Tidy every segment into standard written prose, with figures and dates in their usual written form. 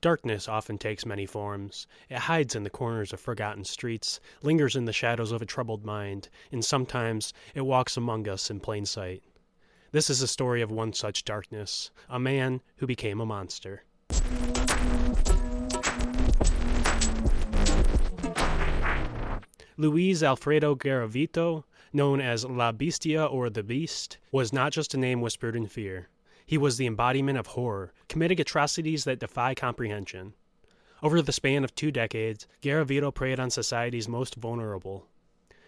Darkness often takes many forms. It hides in the corners of forgotten streets, lingers in the shadows of a troubled mind, and sometimes it walks among us in plain sight. This is the story of one such darkness, a man who became a monster. Luis Alfredo Garavito, known as La Bestia or the Beast, was not just a name whispered in fear. He was the embodiment of horror, committing atrocities that defy comprehension. Over the span of 2 decades, Garavito preyed on society's most vulnerable.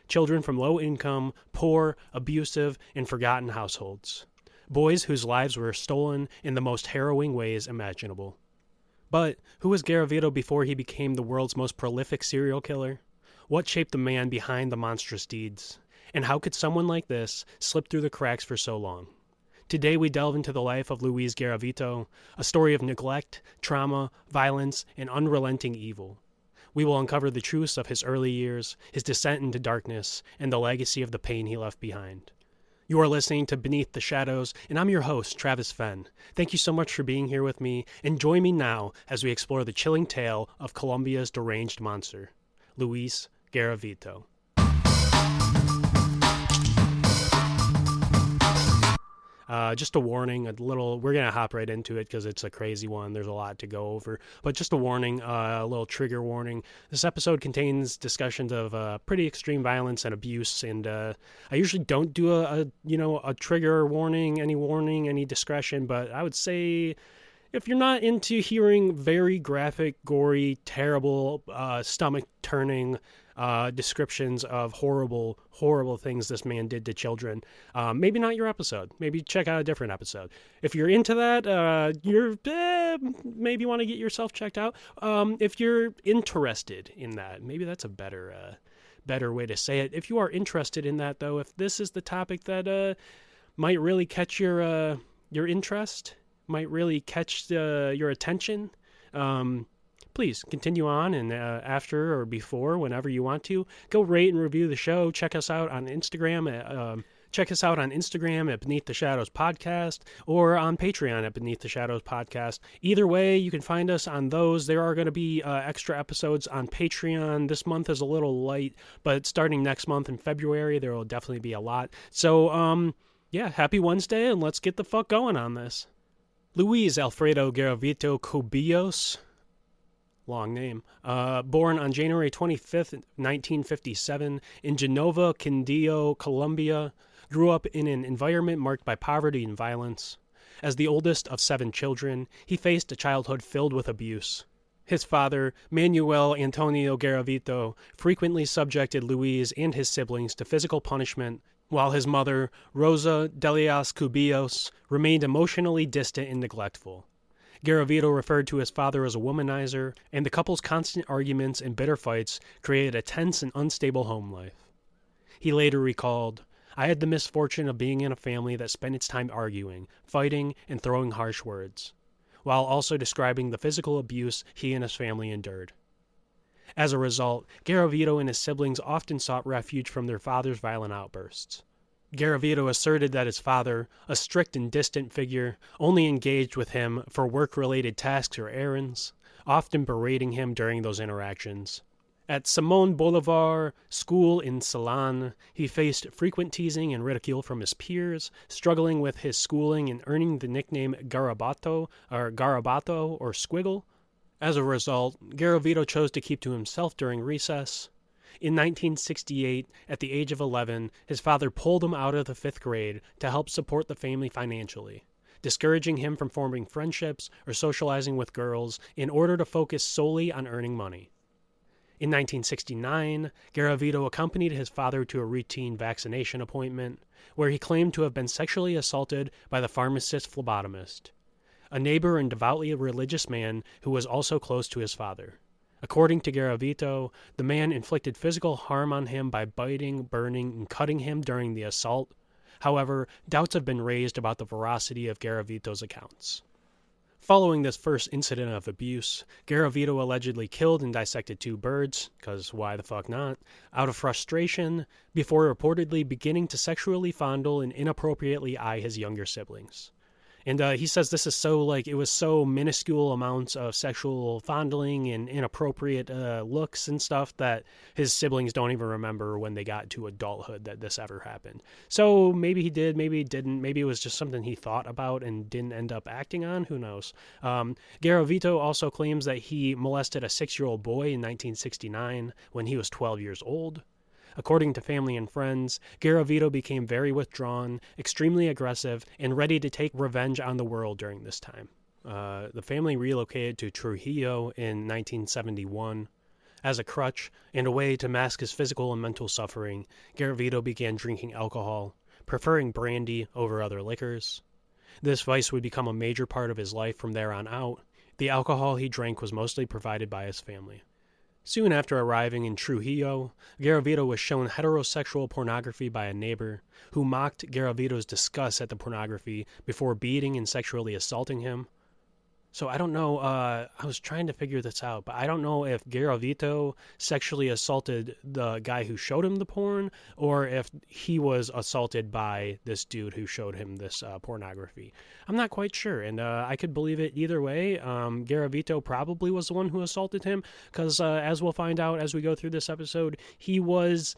Children from low-income, poor, abusive, and forgotten households. Boys whose lives were stolen in the most harrowing ways imaginable. But who was Garavito before he became the world's most prolific serial killer? What shaped the man behind the monstrous deeds? And how could someone like this slip through the cracks for so long? Today we delve into the life of Luis Garavito, a story of neglect, trauma, violence, and unrelenting evil. We will uncover the truths of his early years, his descent into darkness, and the legacy of the pain he left behind. You are listening to Beneath the Shadows, and I'm your host, Travis Fenn. Thank you so much for being here with me, and join me now as we explore the chilling tale of Colombia's deranged monster, Luis Garavito. Just a warning, we're going to hop right into it because it's a crazy one. There's a lot to go over. But just a warning, a little trigger warning. This episode contains discussions of pretty extreme violence and abuse. And I usually don't do a trigger warning, any discretion. But I would say if you're not into hearing very graphic, gory, terrible, stomach-turning descriptions of horrible things this man did to children, maybe not your episode. Maybe check out a different episode. If you're into that, maybe want to get yourself checked out. If you're interested in that, maybe that's a better way to say it. If you are interested in that, though, if this is the topic that might really catch your interest, might really catch your attention, please continue on, and after or before, whenever you want to, go rate and review the show. Check us out on Instagram at Beneath the Shadows Podcast, or on Patreon at Beneath the Shadows Podcast. Either way, you can find us on those. There are going to be extra episodes on Patreon. This month is a little light, but starting next month in February, there will definitely be a lot. So, happy Wednesday, and let's get the fuck going on this. Luis Alfredo Garavito Cubillos, long name, born on January 25th, 1957, in Genova, Quindío, Colombia, grew up in an environment marked by poverty and violence. As the oldest of 7 children, he faced a childhood filled with abuse. His father, Manuel Antonio Garavito, frequently subjected Luis and his siblings to physical punishment, while his mother, Rosa Delias Cubillos, remained emotionally distant and neglectful. Garavito referred to his father as a womanizer, and the couple's constant arguments and bitter fights created a tense and unstable home life. He later recalled, "I had the misfortune of being in a family that spent its time arguing, fighting, and throwing harsh words," while also describing the physical abuse he and his family endured. As a result, Garavito and his siblings often sought refuge from their father's violent outbursts. Garavito asserted that his father, a strict and distant figure, only engaged with him for work-related tasks or errands, often berating him during those interactions. At Simón Bolívar School in Ceilán, he faced frequent teasing and ridicule from his peers, struggling with his schooling and earning the nickname Garabato or Squiggle. As a result, Garavito chose to keep to himself during recess. In 1968, at the age of 11, his father pulled him out of the 5th grade to help support the family financially, discouraging him from forming friendships or socializing with girls in order to focus solely on earning money. In 1969, Garavito accompanied his father to a routine vaccination appointment, where he claimed to have been sexually assaulted by the pharmacist phlebotomist, a neighbor and devoutly religious man who was also close to his father. According to Garavito, the man inflicted physical harm on him by biting, burning, and cutting him during the assault. However, doubts have been raised about the veracity of Garavito's accounts. Following this first incident of abuse, Garavito allegedly killed and dissected 2 birds, because why the fuck not, out of frustration, before reportedly beginning to sexually fondle and inappropriately eye his younger siblings. And he says this is so, it was so minuscule amounts of sexual fondling and inappropriate looks and stuff that his siblings don't even remember when they got to adulthood that this ever happened. So maybe he did, maybe he didn't, maybe it was just something he thought about and didn't end up acting on, who knows. Garavito also claims that he molested a 6-year-old boy in 1969 when he was 12 years old. According to family and friends, Garavito became very withdrawn, extremely aggressive, and ready to take revenge on the world during this time. The family relocated to Trujillo in 1971. As a crutch and a way to mask his physical and mental suffering, Garavito began drinking alcohol, preferring brandy over other liquors. This vice would become a major part of his life from there on out. The alcohol he drank was mostly provided by his family. Soon after arriving in Trujillo, Garavito was shown heterosexual pornography by a neighbor, who mocked Garavito's disgust at the pornography before beating and sexually assaulting him. So I don't know, I was trying to figure this out, but I don't know if Garavito sexually assaulted the guy who showed him the porn, or if he was assaulted by this dude who showed him this pornography. I'm not quite sure, and I could believe it either way. Garavito probably was the one who assaulted him, because as we'll find out as we go through this episode, he was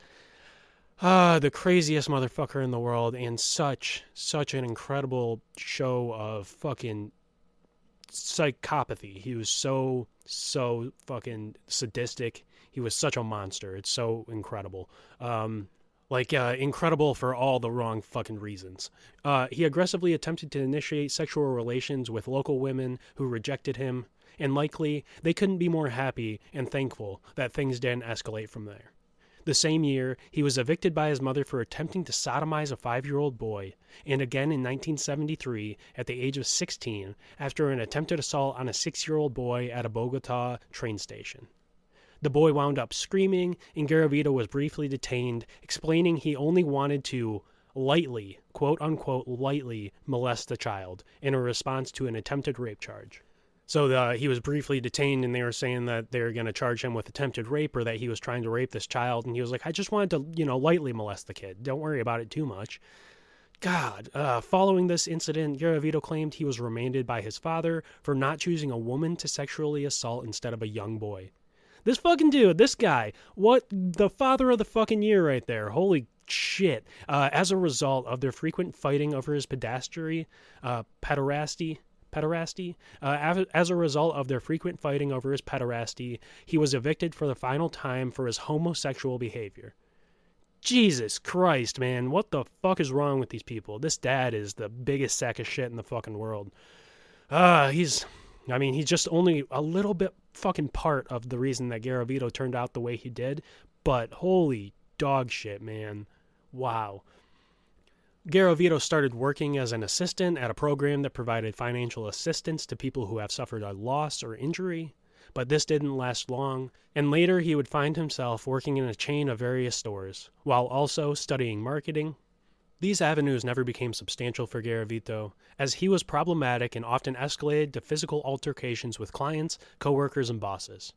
the craziest motherfucker in the world, and such an incredible show of fucking psychopathy. He was so fucking sadistic. He was such a monster. It's so incredible. Incredible for all the wrong fucking reasons. He aggressively attempted to initiate sexual relations with local women who rejected him, and likely they couldn't be more happy and thankful that things didn't escalate from there. The same year, he was evicted by his mother for attempting to sodomize a 5-year-old boy, and again in 1973 at the age of 16 after an attempted assault on a 6-year-old boy at a Bogota train station. The boy wound up screaming, and Garavito was briefly detained, explaining he only wanted to lightly, quote-unquote lightly, molest the child in a response to an attempted rape charge. So he was briefly detained, and they were saying that they were going to charge him with attempted rape, or that he was trying to rape this child, and he was like, I just wanted to, lightly molest the kid. Don't worry about it too much. God. Following this incident, Garavito claimed he was remanded by his father for not choosing a woman to sexually assault instead of a young boy. This fucking dude, this guy, what the father of the fucking year right there. Holy shit. As a result of their frequent fighting over his pederasty, as a result of their frequent fighting over his pederasty, he was evicted for the final time for his homosexual behavior. Jesus Christ, man, what the fuck is wrong with these people? This dad is the biggest sack of shit in the fucking world. He's just only a little bit fucking part of the reason that Garavito turned out the way he did, but holy dog shit, man. Wow. Garavito started working as an assistant at a program that provided financial assistance to people who have suffered a loss or injury, but this didn't last long, and later he would find himself working in a chain of various stores, while also studying marketing. These avenues never became substantial for Garavito, as he was problematic and often escalated to physical altercations with clients, coworkers, and bosses.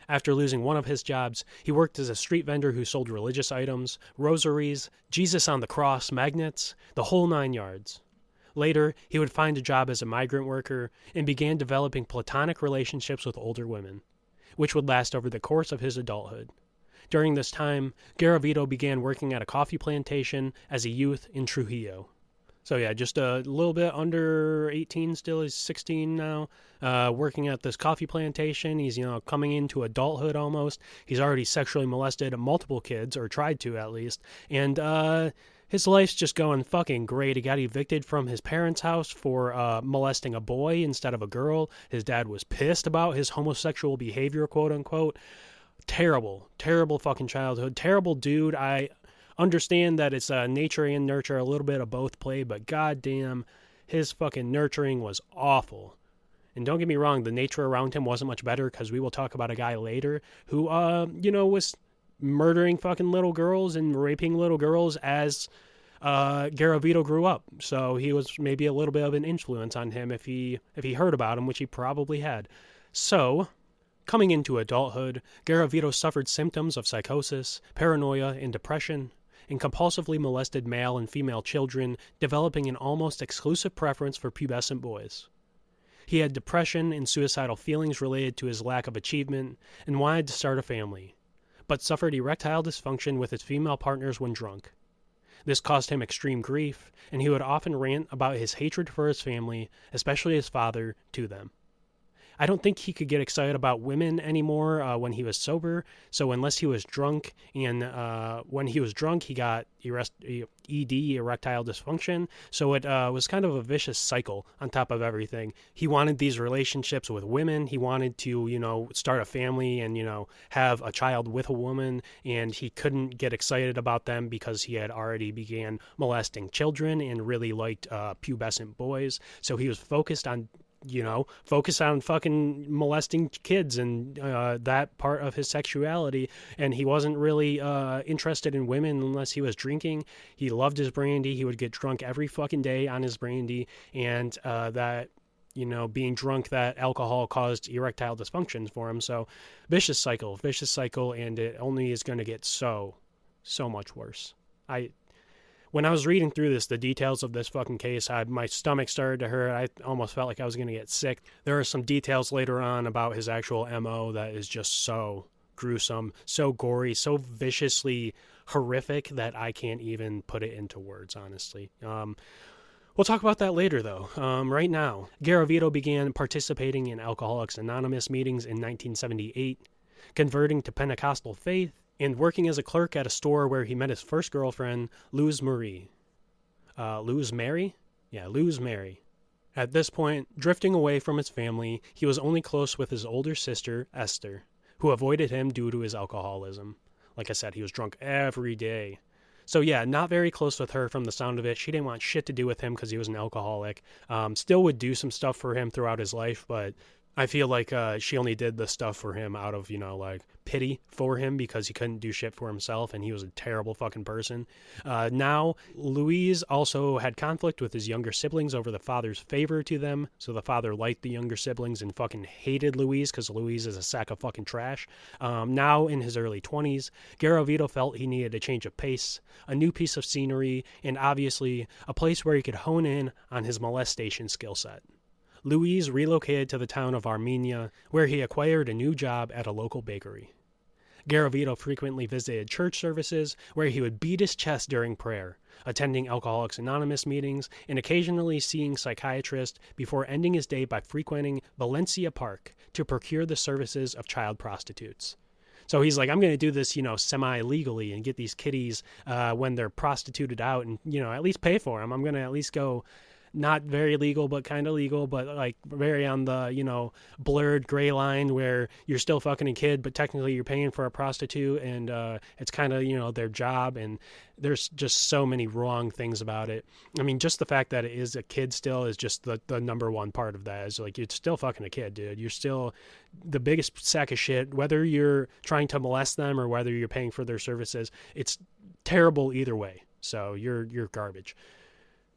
After losing one of his jobs, he worked as a street vendor who sold religious items, rosaries, Jesus on the cross, magnets, the whole 9 yards. Later, he would find a job as a migrant worker and began developing platonic relationships with older women, which would last over the course of his adulthood. During this time, Garavito began working at a coffee plantation as a youth in Trujillo. So yeah, just a little bit under 18 still. He's 16 now, working at this coffee plantation. He's, coming into adulthood almost. He's already sexually molested multiple kids, or tried to at least. And his life's just going fucking great. He got evicted from his parents' house for molesting a boy instead of a girl. His dad was pissed about his homosexual behavior, quote unquote. Terrible fucking childhood. Terrible dude. I understand that it's nature and nurture, a little bit of both play, but goddamn, his fucking nurturing was awful. And don't get me wrong, the nature around him wasn't much better, because we will talk about a guy later who, was murdering fucking little girls and raping little girls as Garavito grew up, so he was maybe a little bit of an influence on him if he heard about him, which he probably had. So, coming into adulthood, Garavito suffered symptoms of psychosis, paranoia, and depression, and compulsively molested male and female children, developing an almost exclusive preference for pubescent boys. He had depression and suicidal feelings related to his lack of achievement and wanted to start a family, but suffered erectile dysfunction with his female partners when drunk. This caused him extreme grief, and he would often rant about his hatred for his family, especially his father, to them. I don't think he could get excited about women anymore when he was sober, so unless he was drunk, and when he was drunk he got ED, erectile dysfunction, so it was kind of a vicious cycle on top of everything. He wanted these relationships with women, he wanted to, start a family and, have a child with a woman, and he couldn't get excited about them because he had already began molesting children and really liked pubescent boys, so he was focused on fucking molesting kids and that part of his sexuality, and he wasn't really interested in women unless he was drinking. He loved his brandy. He would get drunk every fucking day on his brandy, and being drunk, that alcohol caused erectile dysfunctions for him. So vicious cycle, and it only is going to get so much worse. When I was reading through the details of this fucking case, my stomach started to hurt. I almost felt like I was going to get sick. There are some details later on about his actual MO that is just so gruesome, so gory, so viciously horrific that I can't even put it into words, honestly. We'll talk about that later, though. Right now, Garavito began participating in Alcoholics Anonymous meetings in 1978, converting to Pentecostal faith, and working as a clerk at a store where he met his first girlfriend, Luz Mary. Luz Mary? Yeah, Luz Mary. At this point, drifting away from his family, he was only close with his older sister, Esther, who avoided him due to his alcoholism. Like I said, he was drunk every day. So yeah, not very close with her from the sound of it. She didn't want shit to do with him because he was an alcoholic. Still would do some stuff for him throughout his life, but I feel like she only did the stuff for him out of, pity for him because he couldn't do shit for himself and he was a terrible fucking person. Now, Luis also had conflict with his younger siblings over the father's favor to them. So the father liked the younger siblings and fucking hated Luis because Luis is a sack of fucking trash. Now, in his early 20s, Garavito felt he needed a change of pace, a new piece of scenery, and obviously a place where he could hone in on his molestation skill set. Luis relocated to the town of Armenia, where he acquired a new job at a local bakery. Garavito frequently visited church services, where he would beat his chest during prayer, attending Alcoholics Anonymous meetings, and occasionally seeing psychiatrists before ending his day by frequenting Valencia Park to procure the services of child prostitutes. So he's like, I'm going to do this, semi-legally and get these kiddies when they're prostituted out and, at least pay for them. I'm going to at least go not very legal, but kind of legal, but like very on the, blurred gray line where you're still fucking a kid, but technically you're paying for a prostitute and it's kind of, their job. And there's just so many wrong things about it. I mean, just the fact that it is a kid still is just the number one part of that is like, you're still fucking a kid, dude. You're still the biggest sack of shit, whether you're trying to molest them or whether you're paying for their services. It's terrible either way. So you're garbage.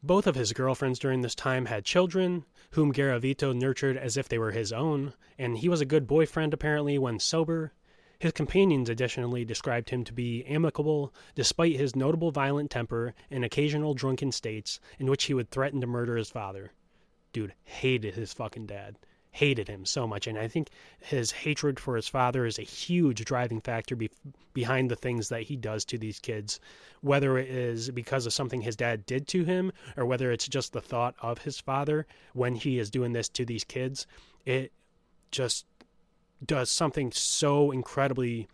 Both of his girlfriends during this time had children, whom Garavito nurtured as if they were his own, and he was a good boyfriend apparently when sober. His companions additionally described him to be amicable, despite his notable violent temper and occasional drunken states in which he would threaten to murder his father. Dude hated his fucking dad. Hated him so much, and I think his hatred for his father is a huge driving factor behind the things that he does to these kids, whether it is because of something his dad did to him or whether it's just the thought of his father when he is doing this to these kids. It just does something so incredibly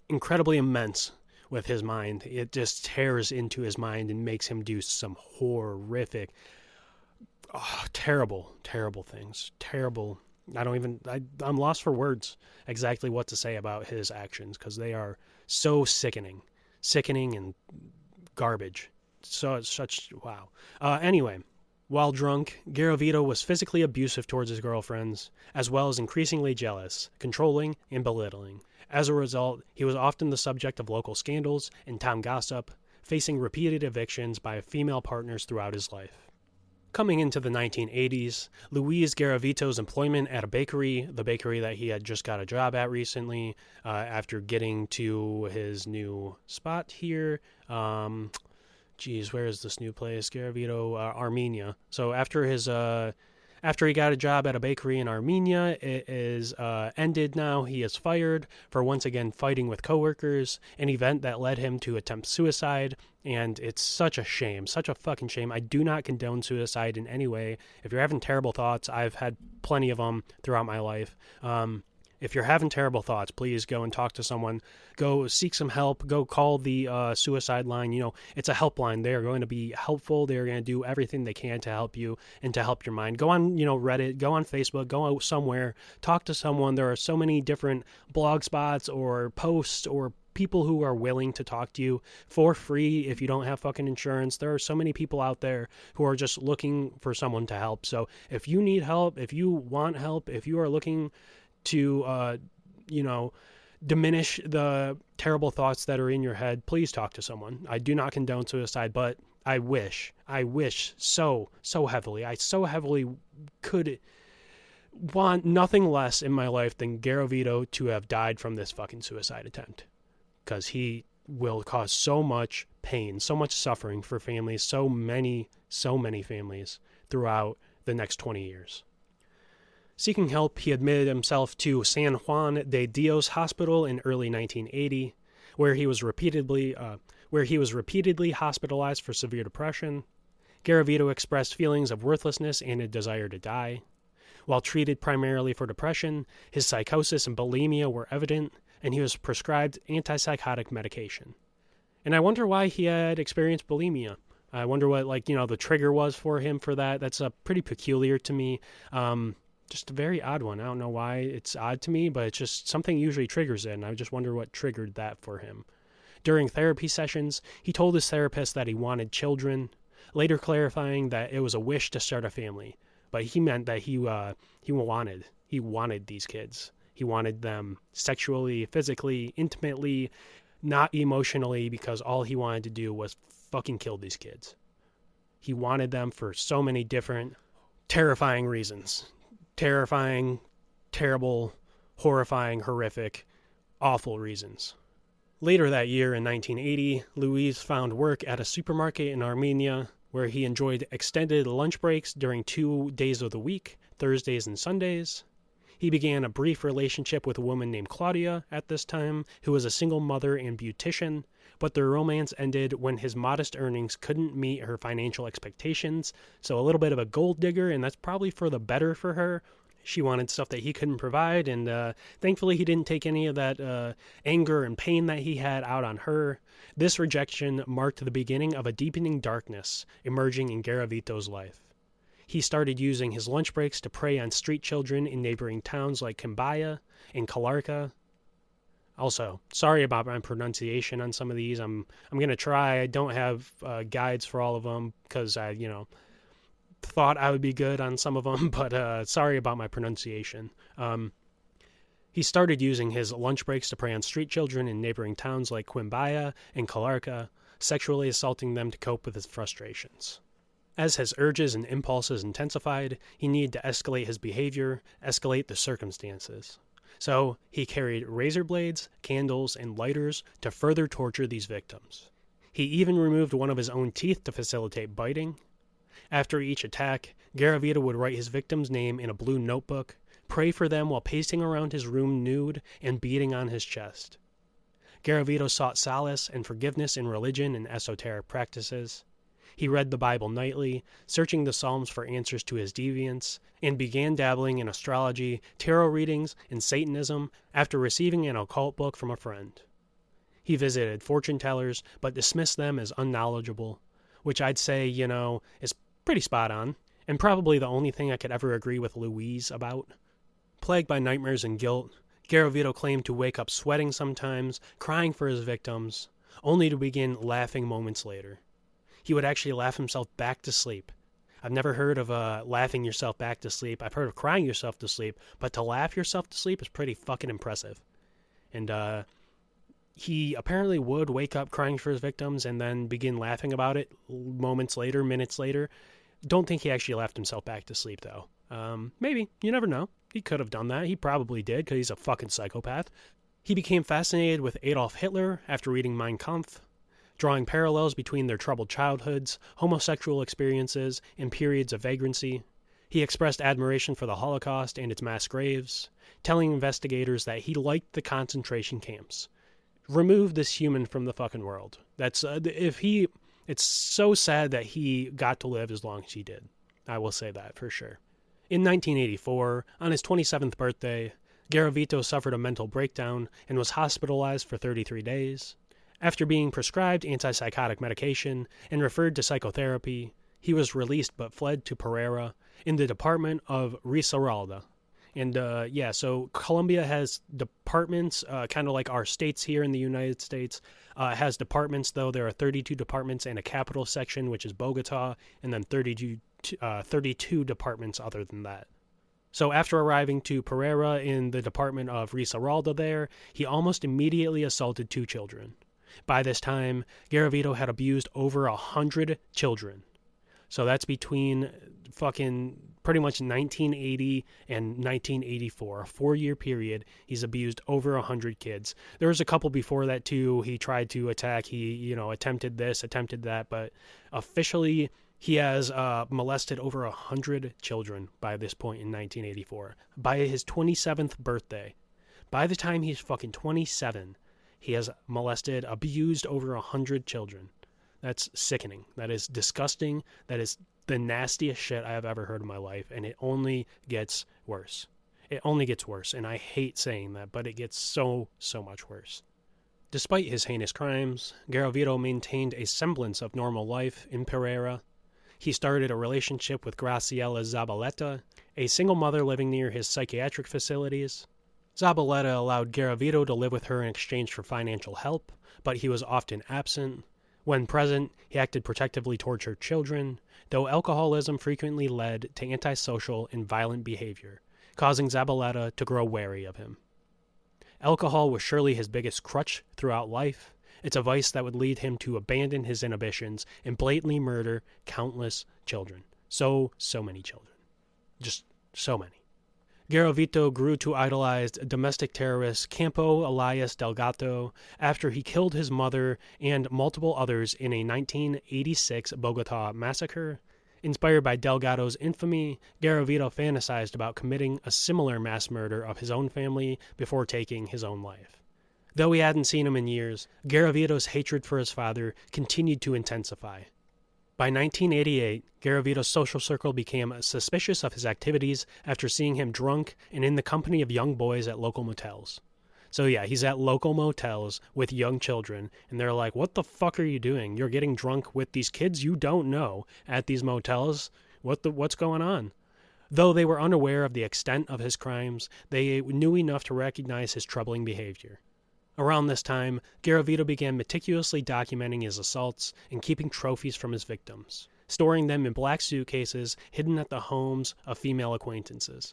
immense with his mind. It just tears into his mind and makes him do some horrific, terrible things. Terrible. I'm lost for words exactly what to say about his actions because they are so sickening and garbage. So it's such, wow. Anyway, while drunk, Garavito was physically abusive towards his girlfriends, as well as increasingly jealous, controlling, and belittling. As a result, he was often the subject of local scandals and town gossip, facing repeated evictions by female partners throughout his life. Coming into the 1980s, Luis Garavito's employment at a bakery, the bakery that he had just got a job at recently, after getting to his new spot here. Where is this new place? Garavito, Armenia. So after he got a job at a bakery in Armenia, it is ended now. He is fired for once again fighting with coworkers, an event that led him to attempt suicide, and it's such a shame, such a fucking shame. I do not condone suicide in any way. If you're having terrible thoughts, I've had plenty of them throughout my life. If you're having terrible thoughts, please go and talk to someone. Go seek some help. Go call the suicide line. It's a helpline. They are going to be helpful. They're going to do everything they can to help you and to help your mind. Go on, Reddit. Go on Facebook. Go out somewhere. Talk to someone. There are so many different blog spots or posts or people who are willing to talk to you for free if you don't have fucking insurance. There are so many people out there who are just looking for someone to help. So if you need help, if you want help, if you are looking to, diminish the terrible thoughts that are in your head, please talk to someone. I do not condone suicide, but I wish so heavily. I so heavily could want nothing less in my life than Garavito to have died from this fucking suicide attempt. Because he will cause so much pain, so much suffering for families, so many families throughout the next 20 years. Seeking help, he admitted himself to San Juan de Dios Hospital in early 1980, where he was repeatedly hospitalized for severe depression. Garavito expressed feelings of worthlessness and a desire to die. While treated primarily for depression, his psychosis and bulimia were evident, and he was prescribed antipsychotic medication. And I wonder why he had experienced bulimia. I wonder what, the trigger was for him for that. That's pretty peculiar to me. Just a very odd one. I don't know why it's odd to me, but it's just something usually triggers it, and I just wonder what triggered that for him. During therapy sessions, he told his therapist that he wanted children, later clarifying that it was a wish to start a family, but he meant that he wanted these kids. He wanted them sexually, physically, intimately, not emotionally, because all he wanted to do was fucking kill these kids. He wanted them for so many different terrifying reasons. Terrifying, terrible, horrifying, horrific, awful reasons. Later that year in 1980, Luis found work at a supermarket in Armenia where he enjoyed extended lunch breaks during 2 days of the week, Thursdays and Sundays. He began a brief relationship with a woman named Claudia at this time, who was a single mother and beautician, but their romance ended when his modest earnings couldn't meet her financial expectations, so a little bit of a gold digger, and that's probably for the better for her. She wanted stuff that he couldn't provide, and thankfully he didn't take any of that anger and pain that he had out on her. This rejection marked the beginning of a deepening darkness emerging in Garavito's life. He started using his lunch breaks to prey on street children in neighboring towns like Kimbaya and Kalarka. Also, sorry about my pronunciation on some of these. I'm going to try. I don't have guides for all of them because I, thought I would be good on some of them, but sorry about my pronunciation. He started using his lunch breaks to prey on street children in neighboring towns like Quimbaya and Kalarka, sexually assaulting them to cope with his frustrations. As his urges and impulses intensified, he needed to escalate his behavior, escalate the circumstances. So he carried razor blades, candles, and lighters to further torture these victims. He even removed one of his own teeth to facilitate biting. After each attack, Garavito would write his victim's name in a blue notebook, pray for them while pacing around his room nude and beating on his chest. Garavito sought solace and forgiveness in religion and esoteric practices. He read the Bible nightly, searching the Psalms for answers to his deviance, and began dabbling in astrology, tarot readings, and Satanism after receiving an occult book from a friend. He visited fortune tellers, but dismissed them as unknowledgeable, which I'd say, is pretty spot on, and probably the only thing I could ever agree with Luis about. Plagued by nightmares and guilt, Garavito claimed to wake up sweating sometimes, crying for his victims, only to begin laughing moments later. He would actually laugh himself back to sleep. I've never heard of laughing yourself back to sleep. I've heard of crying yourself to sleep, but to laugh yourself to sleep is pretty fucking impressive. And He apparently would wake up crying for his victims and then begin laughing about it moments later, minutes later. Don't think he actually laughed himself back to sleep, though. Maybe. You never know. He could have done that. He probably did, because he's a fucking psychopath. He became fascinated with Adolf Hitler after reading Mein Kampf, drawing parallels between their troubled childhoods, homosexual experiences, and periods of vagrancy. He expressed admiration for the Holocaust and its mass graves, telling investigators that he liked the concentration camps. Remove this human from the fucking world. It's so sad that he got to live as long as he did. I will say that for sure. In 1984, on his 27th birthday, Garavito suffered a mental breakdown and was hospitalized for 33 days. After being prescribed antipsychotic medication and referred to psychotherapy, he was released but fled to Pereira in the department of Risaralda. And so Colombia has departments, kind of like our states here in the United States. Has departments, though. There are 32 departments and a capital section, which is Bogota, and then 32 departments other than that. So after arriving to Pereira in the department of Risaralda there, he almost immediately assaulted 2 children. By this time, Garavito had abused over 100 children. So that's between fucking pretty much 1980 and 1984, a 4-year period. He's abused over 100 kids. There was a couple before that too. He tried to attack. He, attempted this, attempted that, but officially he has molested over 100 children by this point in 1984. By his 27th birthday, by the time he's fucking 27, he has molested, abused over 100 children. That's sickening. That is disgusting. That is the nastiest shit I have ever heard in my life, and it only gets worse. It only gets worse, and I hate saying that, but it gets so much worse. Despite his heinous crimes, Garavito maintained a semblance of normal life in Pereira. He started a relationship with Graciela Zabaleta, a single mother living near his psychiatric facilities. Zabaleta allowed Garavito to live with her in exchange for financial help, but he was often absent. When present, he acted protectively towards her children, though alcoholism frequently led to antisocial and violent behavior, causing Zabaleta to grow wary of him. Alcohol was surely his biggest crutch throughout life. It's a vice that would lead him to abandon his inhibitions and blatantly murder countless children. So many children. Just so many. Garavito grew to idolize domestic terrorist Campo Elias Delgado after he killed his mother and multiple others in a 1986 Bogota massacre. Inspired by Delgado's infamy, Garavito fantasized about committing a similar mass murder of his own family before taking his own life. Though he hadn't seen him in years, Garavito's hatred for his father continued to intensify. By 1988, Garavito's social circle became suspicious of his activities after seeing him drunk and in the company of young boys at local motels. So yeah, he's at local motels with young children, and they're like, what the fuck are you doing? You're getting drunk with these kids you don't know at these motels? What's going on? Though they were unaware of the extent of his crimes, they knew enough to recognize his troubling behavior. Around this time, Garavito began meticulously documenting his assaults and keeping trophies from his victims, storing them in black suitcases hidden at the homes of female acquaintances.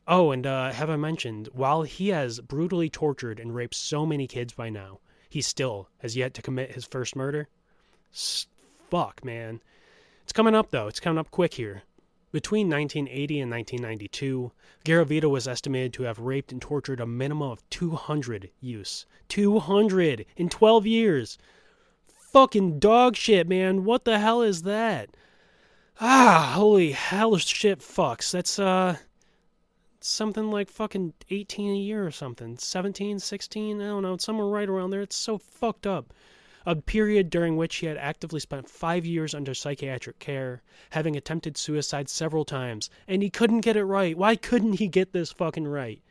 Oh, and have I mentioned, while he has brutally tortured and raped so many kids by now, he still has yet to commit his first murder? Fuck, man. It's coming up, though. It's coming up quick here. Between 1980 and 1992, Garavito was estimated to have raped and tortured a minimum of 200 youths. 200 in 12 years! Fucking dog shit, man. What the hell is that? Holy hell shit fucks. That's, something like fucking 18 a year or something. 17, 16, I don't know. It's somewhere right around there. It's so fucked up. A period during which he had actively spent 5 years under psychiatric care, having attempted suicide several times, and he couldn't get it right. Why couldn't he get this fucking right?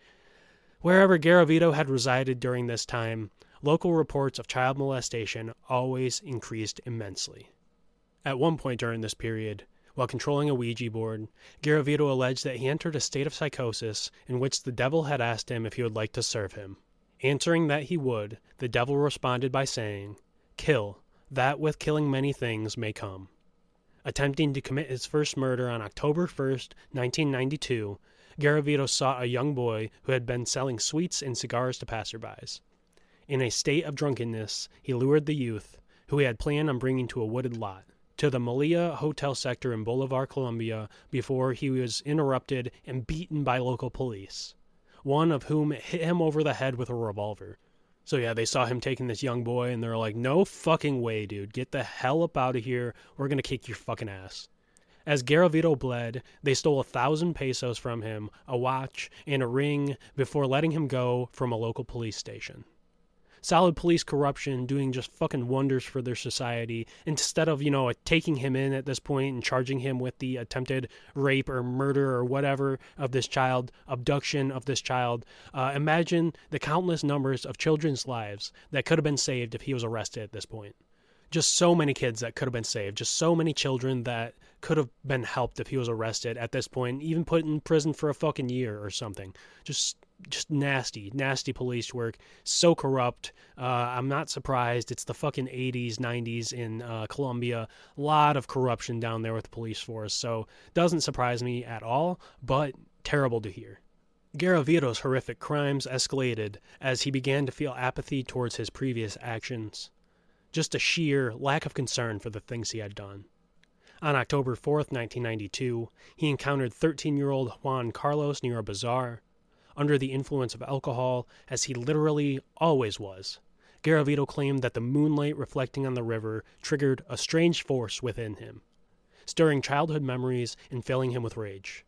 Wherever Garavito had resided during this time, local reports of child molestation always increased immensely. At one point during this period, while controlling a Ouija board, Garavito alleged that he entered a state of psychosis in which the devil had asked him if he would like to serve him. Answering that he would, the devil responded by saying, "Kill, that with killing many things may come." Attempting to commit his first murder on October 1st, 1992, Garavito sought a young boy who had been selling sweets and cigars to passerbys. In a state of drunkenness, he lured the youth, who he had planned on bringing to a wooded lot, to the Malia Hotel sector in Bolivar, Colombia, before he was interrupted and beaten by local police, one of whom hit him over the head with a revolver. So yeah, they saw him taking this young boy, and they're like, no fucking way, dude. Get the hell up out of here. We're going to kick your fucking ass. As Garavito bled, they stole 1,000 pesos from him, a watch, and a ring before letting him go from a local police station. Solid police corruption doing just fucking wonders for their society. Instead of, taking him in at this point and charging him with the attempted rape or murder or whatever of this child, abduction of this child, imagine the countless numbers of children's lives that could have been saved if he was arrested at this point. Just so many kids that could have been saved. Just so many children that could have been helped if he was arrested at this point, even put in prison for a fucking year or something. Just nasty police work. So corrupt. I'm not surprised. It's the fucking 80s, 90s in Colombia. A lot of corruption down there with the police force. So doesn't surprise me at all, but terrible to hear. Garavito's horrific crimes escalated as he began to feel apathy towards his previous actions. Just a sheer lack of concern for the things he had done. On October 4th, 1992, he encountered 13-year-old Juan Carlos near a bazaar. Under the influence of alcohol, as he literally always was, Garavito claimed that the moonlight reflecting on the river triggered a strange force within him, stirring childhood memories and filling him with rage.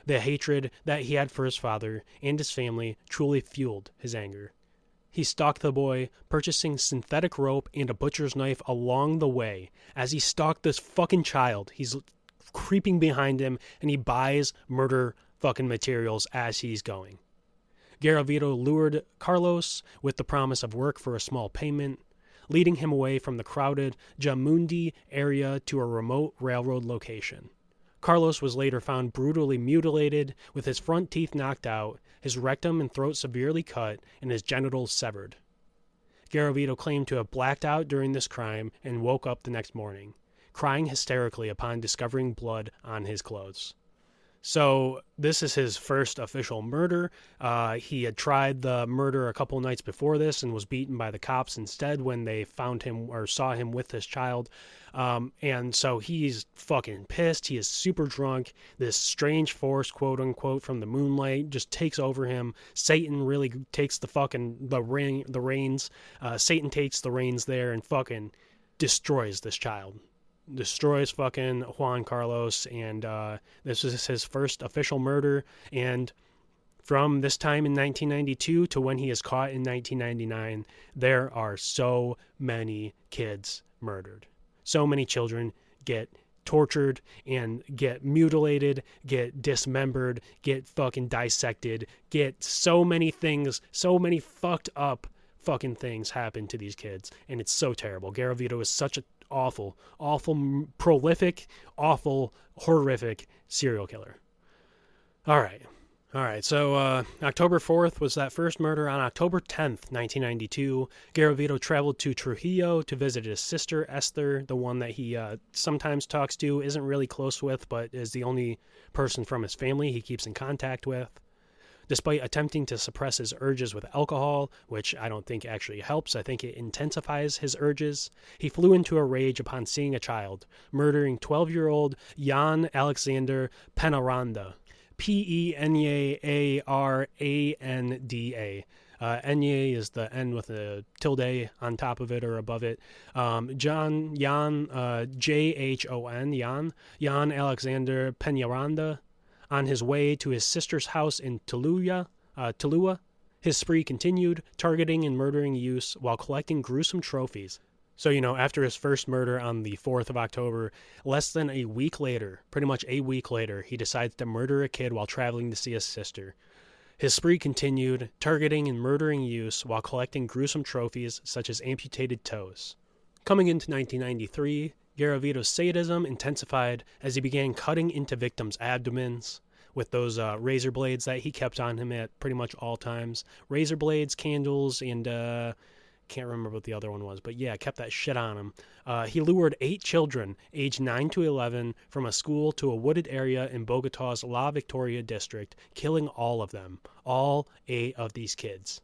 The hatred that he had for his father and his family truly fueled his anger. He stalked the boy, purchasing synthetic rope and a butcher's knife along the way. As he stalked this fucking child, he's creeping behind him, and he buys murder fucking materials as he's going. Garavito lured Carlos with the promise of work for a small payment, leading him away from the crowded Jamundi area to a remote railroad location. Carlos was later found brutally mutilated, with his front teeth knocked out, his rectum and throat severely cut, and his genitals severed. Garavito claimed to have blacked out during this crime and woke up the next morning, crying hysterically upon discovering blood on his clothes. So this is his first official murder. He had tried the murder a couple nights before this and was beaten by the cops instead when they found him or saw him with this child. And so he's fucking pissed. He is super drunk. This strange force, quote unquote, from the moonlight just takes over him. Satan really takes the reins. Satan takes the reins there and fucking destroys this child. Destroys fucking Juan Carlos, and this was his first official murder. And from this time in 1992 to when he is caught in 1999, there are so many kids murdered. So many children get tortured and get mutilated, get dismembered, get fucking dissected, get so many things, so many fucked up fucking things happen to these kids, and it's so terrible. Garavito is such a awful, prolific, awful, horrific serial killer. All right. So October 4th was that first murder. On October 10th, 1992, Garavito traveled to Trujillo to visit his sister, Esther, the one that he sometimes talks to, isn't really close with, but is the only person from his family he keeps in contact with. Despite attempting to suppress his urges with alcohol, which I don't think actually helps, I think it intensifies his urges, he flew into a rage upon seeing a child, murdering 12-year-old Jan Alexander Penaranda. Penyaranda. Enya is the N with a tilde on top of it or above it. Jan, Jan Alexander Penaranda. On his way to his sister's house in Tulua, his spree continued, targeting and murdering youths while collecting gruesome trophies. So, after his first murder on the 4th of October, less than a week later, pretty much a week later, he decides to murder a kid while traveling to see his sister. His spree continued, targeting and murdering youths while collecting gruesome trophies such as amputated toes. Coming into 1993, Garavito's sadism intensified as he began cutting into victims' abdomens with those razor blades that he kept on him at pretty much all times. Razor blades, candles, and can't remember what the other one was, but yeah, kept that shit on him. He lured 8 children, aged 9 to 11, from a school to a wooded area in Bogotá's La Victoria district, killing all of them, all 8 of these kids.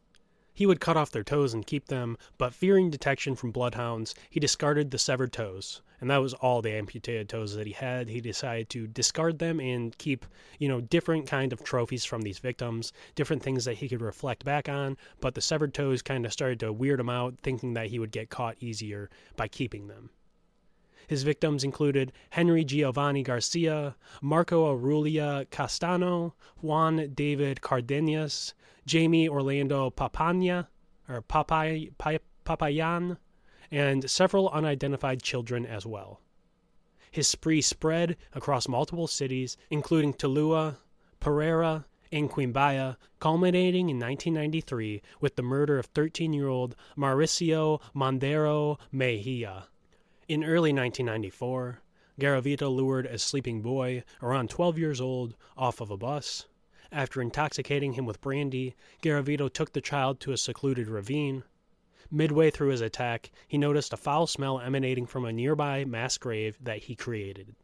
He would cut off their toes and keep them, but fearing detection from bloodhounds, he discarded the severed toes. And that was all the amputated toes that he had. He decided to discard them and keep, different kind of trophies from these victims, different things that he could reflect back on, but the severed toes kind of started to weird him out, thinking that he would get caught easier by keeping them. His victims included Henry Giovanni Garcia, Marco Aurelia Castano, Juan David Cardenas, Jamie Orlando Papayan, and several unidentified children as well. His spree spread across multiple cities, including Tuluá, Pereira, and Quimbaya, culminating in 1993 with the murder of 13-year-old Mauricio Mondero Mejia. In early 1994, Garavito lured a sleeping boy, around 12 years old, off of a bus. After intoxicating him with brandy, Garavito took the child to a secluded ravine. Midway through his attack, he noticed a foul smell emanating from a nearby mass grave that he created.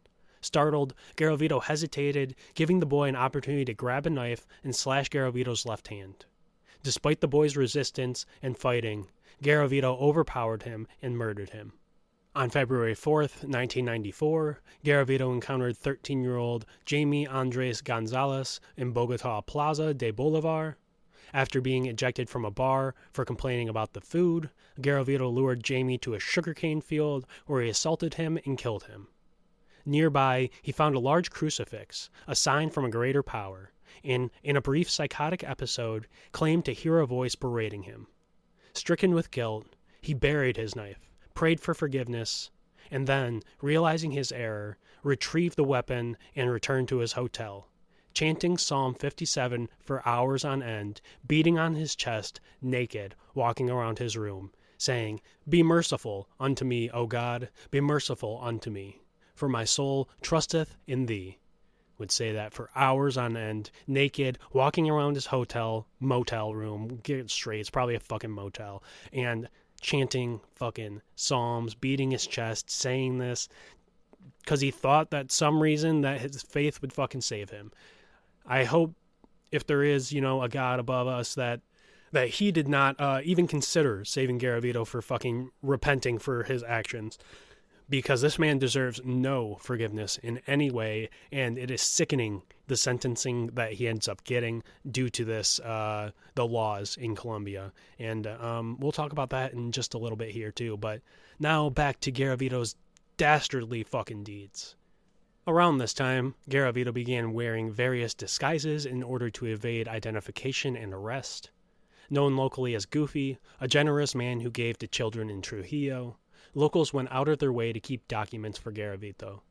Startled, Garavito hesitated, giving the boy an opportunity to grab a knife and slash Garavito's left hand. Despite the boy's resistance and fighting, Garavito overpowered him and murdered him. On February 4th, 1994, Garavito encountered 13-year-old Jamie Andres Gonzalez in Bogotá Plaza de Bolivar. After being ejected from a bar for complaining about the food, Garavito lured Jamie to a sugarcane field where he assaulted him and killed him. Nearby, he found a large crucifix, a sign from a greater power, and, in a brief psychotic episode, claimed to hear a voice berating him. Stricken with guilt, he buried his knife, prayed for forgiveness, and then, realizing his error, retrieved the weapon and returned to his hotel, chanting Psalm 57 for hours on end, beating on his chest, naked, walking around his room, saying, "Be merciful unto me, O God, be merciful unto me, for my soul trusteth in thee." Would say that for hours on end, naked, walking around his motel room, get it straight, it's probably a fucking motel, and chanting fucking psalms, beating his chest, saying this, because he thought that some reason that his faith would fucking save him. I hope if there is, a God above us, that he did not even consider saving Garavito for fucking repenting for his actions, because this man deserves no forgiveness in any way, and it is sickening the sentencing that he ends up getting due to this, the laws in Colombia. And we'll talk about that in just a little bit here too, but now back to Garavito's dastardly fucking deeds. Around this time, Garavito began wearing various disguises in order to evade identification and arrest. Known locally as Goofy, a generous man who gave to children in Trujillo, locals went out of their way to keep documents for Garavito.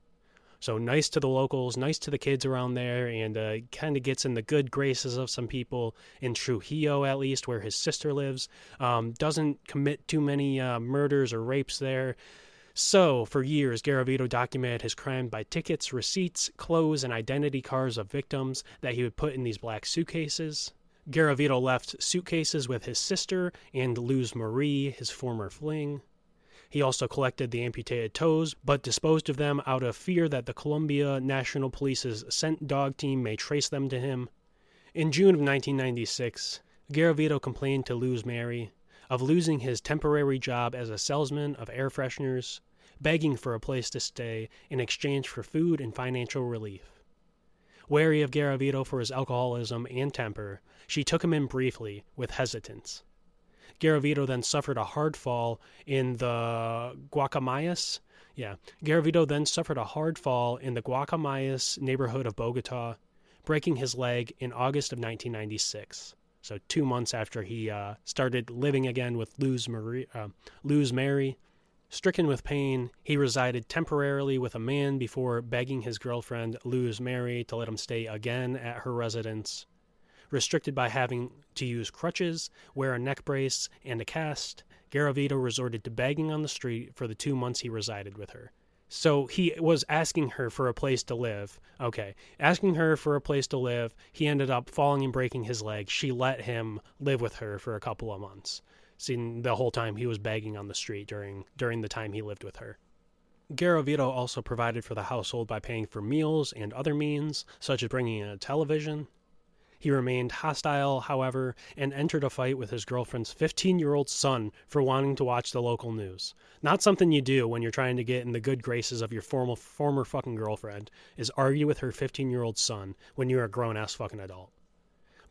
So nice to the locals, nice to the kids around there, and kind of gets in the good graces of some people in Trujillo, at least, where his sister lives. Doesn't commit too many murders or rapes there. So, for years, Garavito documented his crime by tickets, receipts, clothes, and identity cards of victims that he would put in these black suitcases. Garavito left suitcases with his sister and Luz Marie, his former fling. He also collected the amputated toes, but disposed of them out of fear that the Colombia National Police's scent dog team may trace them to him. In June of 1996, Garavito complained to Luz Marie of losing his temporary job as a salesman of air fresheners, begging for a place to stay in exchange for food and financial relief. Wary of Garavito for his alcoholism and temper, she took him in briefly, with hesitance. Garavito then suffered a hard fall in the Guacamayas. Garavito then suffered a hard fall in the Guacamayas neighborhood of Bogotá, breaking his leg in August of 1996. So 2 months after he started living again with Luz Marie. Stricken with pain, he resided temporarily with a man before begging his girlfriend, Luz Marie, to let him stay again at her residence. Restricted by having to use crutches, wear a neck brace, and a cast, Garavito resorted to begging on the street for the 2 months he resided with her. So he was asking her for a place to live. Asking her for a place to live, he ended up falling and breaking his leg. She let him live with her for a couple of months. Seeing the whole time he was begging on the street during the time he lived with her. Garavito also provided for the household by paying for meals and other means, such as bringing in a television. He remained hostile, however, and entered a fight with his girlfriend's 15-year-old son for wanting to watch the local news. Not something you do when you're trying to get in the good graces of your former fucking girlfriend, is argue with her 15-year-old son when you're a grown-ass fucking adult.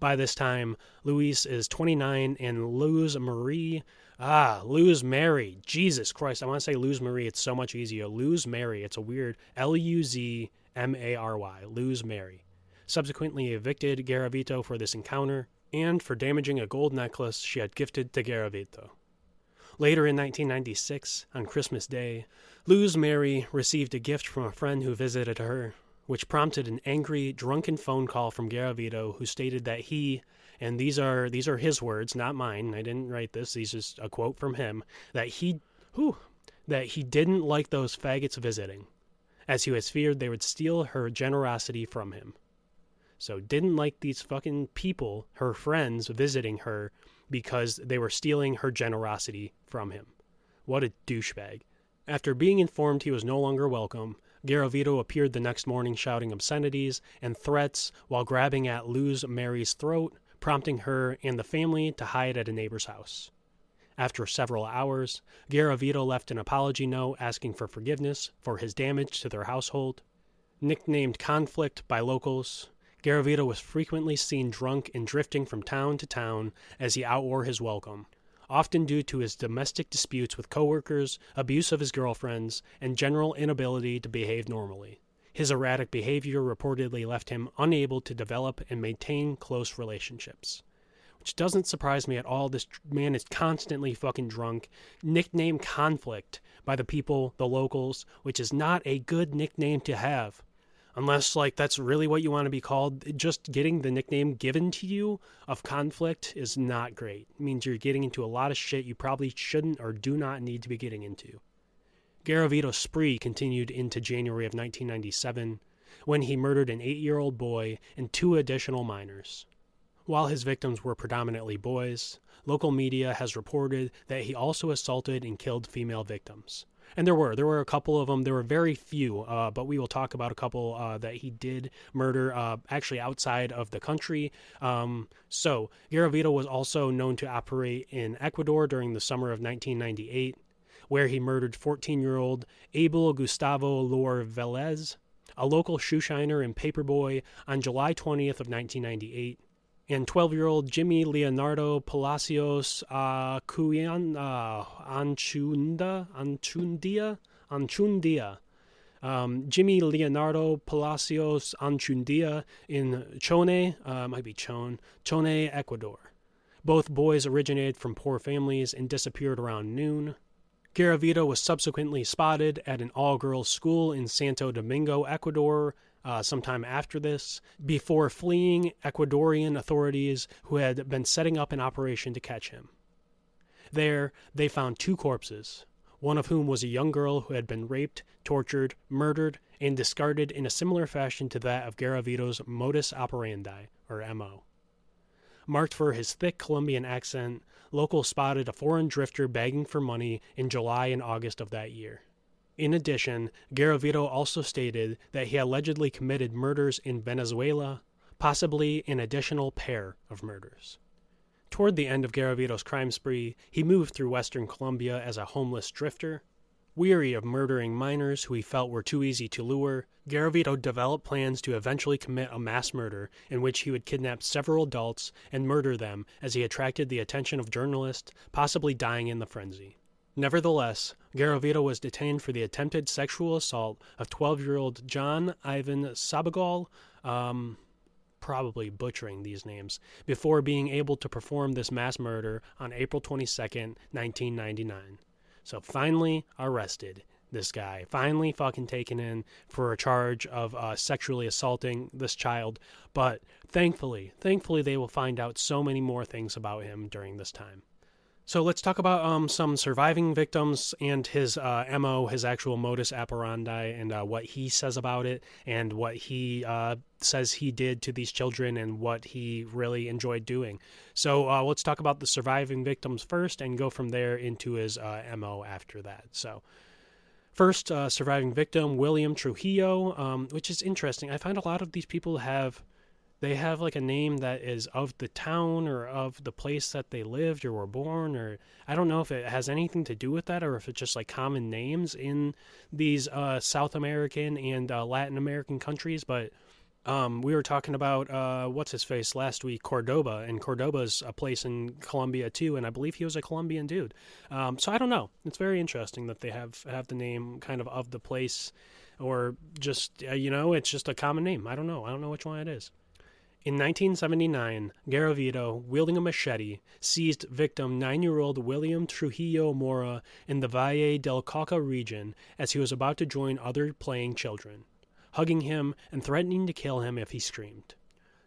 By this time, Luis is 29 and Luz Mary. Jesus Christ, I want to say Luz Marie. It's so much easier. Luz Mary. It's a weird Luzmary. Luz Mary. Subsequently evicted Garavito for this encounter and for damaging a gold necklace she had gifted to Garavito. Later in 1996, on Christmas Day, Luz Mary received a gift from a friend who visited her, which prompted an angry, drunken phone call from Garavito, who stated that he, and these are his words, not mine, I didn't write this, these is a quote from him, that he didn't like those faggots visiting, as he was feared they would steal her generosity from him. So didn't like these fucking people, her friends, visiting her because they were stealing her generosity from him. What a douchebag. After being informed he was no longer welcome, Garavito appeared the next morning shouting obscenities and threats while grabbing at Luz Mary's throat, prompting her and the family to hide at a neighbor's house. After several hours, Garavito left an apology note asking for forgiveness for his damage to their household. Nicknamed Conflict by locals, Garavito was frequently seen drunk and drifting from town to town as he outwore his welcome, often due to his domestic disputes with coworkers, abuse of his girlfriends, and general inability to behave normally. His erratic behavior reportedly left him unable to develop and maintain close relationships. Which doesn't surprise me at all. This man is constantly fucking drunk. Nicknamed Conflict by the people, the locals, which is not a good nickname to have. Unless, that's really what you want to be called. Just getting the nickname given to you of Conflict is not great. It means you're getting into a lot of shit you probably shouldn't or do not need to be getting into. Garavito's spree continued into January of 1997, when he murdered an 8-year-old boy and 2 additional minors. While his victims were predominantly boys, local media has reported that he also assaulted and killed female victims. And there were a couple of them. There were very few, but we will talk about a couple that he did murder actually outside of the country. So Garavito was also known to operate in Ecuador during the summer of 1998, where he murdered 14-year-old Abel Gustavo Lor Velez, a local shoeshiner and paperboy, on July 20th of 1998. And 12-year-old Jimmy Leonardo Palacios Anchundia. Jimmy Leonardo Palacios Anchundia in Chone, Ecuador. Both boys originated from poor families and disappeared around noon. Garavito was subsequently spotted at an all-girls school in Santo Domingo, Ecuador, sometime after this, before fleeing Ecuadorian authorities who had been setting up an operation to catch him. There, they found 2 corpses, one of whom was a young girl who had been raped, tortured, murdered, and discarded in a similar fashion to that of Garavito's modus operandi, or MO. Marked for his thick Colombian accent, locals spotted a foreign drifter begging for money in July and August of that year. In addition, Garavito also stated that he allegedly committed murders in Venezuela, possibly an additional pair of murders. Toward the end of Garavito's crime spree, he moved through western Colombia as a homeless drifter. Weary of murdering minors who he felt were too easy to lure, Garavito developed plans to eventually commit a mass murder in which he would kidnap several adults and murder them as he attracted the attention of journalists, possibly dying in the frenzy. Nevertheless, Garavito was detained for the attempted sexual assault of 12-year-old John Ivan Sabagal, probably butchering these names, before being able to perform this mass murder on April 22nd, 1999. So finally arrested, this guy. Finally fucking taken in for a charge of sexually assaulting this child. But thankfully they will find out so many more things about him during this time. So let's talk about some surviving victims and his MO, his actual modus operandi, and what he says about it, and what he says he did to these children, and what he really enjoyed doing. So let's talk about the surviving victims first, and go from there into his MO after that. So first, surviving victim, William Trujillo, which is interesting. I find a lot of these people have they have like a name that is of the town or of the place that they lived or were born, or I don't know if it has anything to do with that or if it's just like common names in these South American and Latin American countries. But we were talking about what's his face last week, Cordoba, and Cordoba's a place in Colombia too, and I believe he was a Colombian dude. So I don't know. It's very interesting that they have the name kind of the place, or just it's just a common name. I don't know. I don't know which one it is. In 1979, Garavito, wielding a machete, seized victim 9-year-old William Trujillo Mora in the Valle del Cauca region as he was about to join other playing children, hugging him and threatening to kill him if he screamed.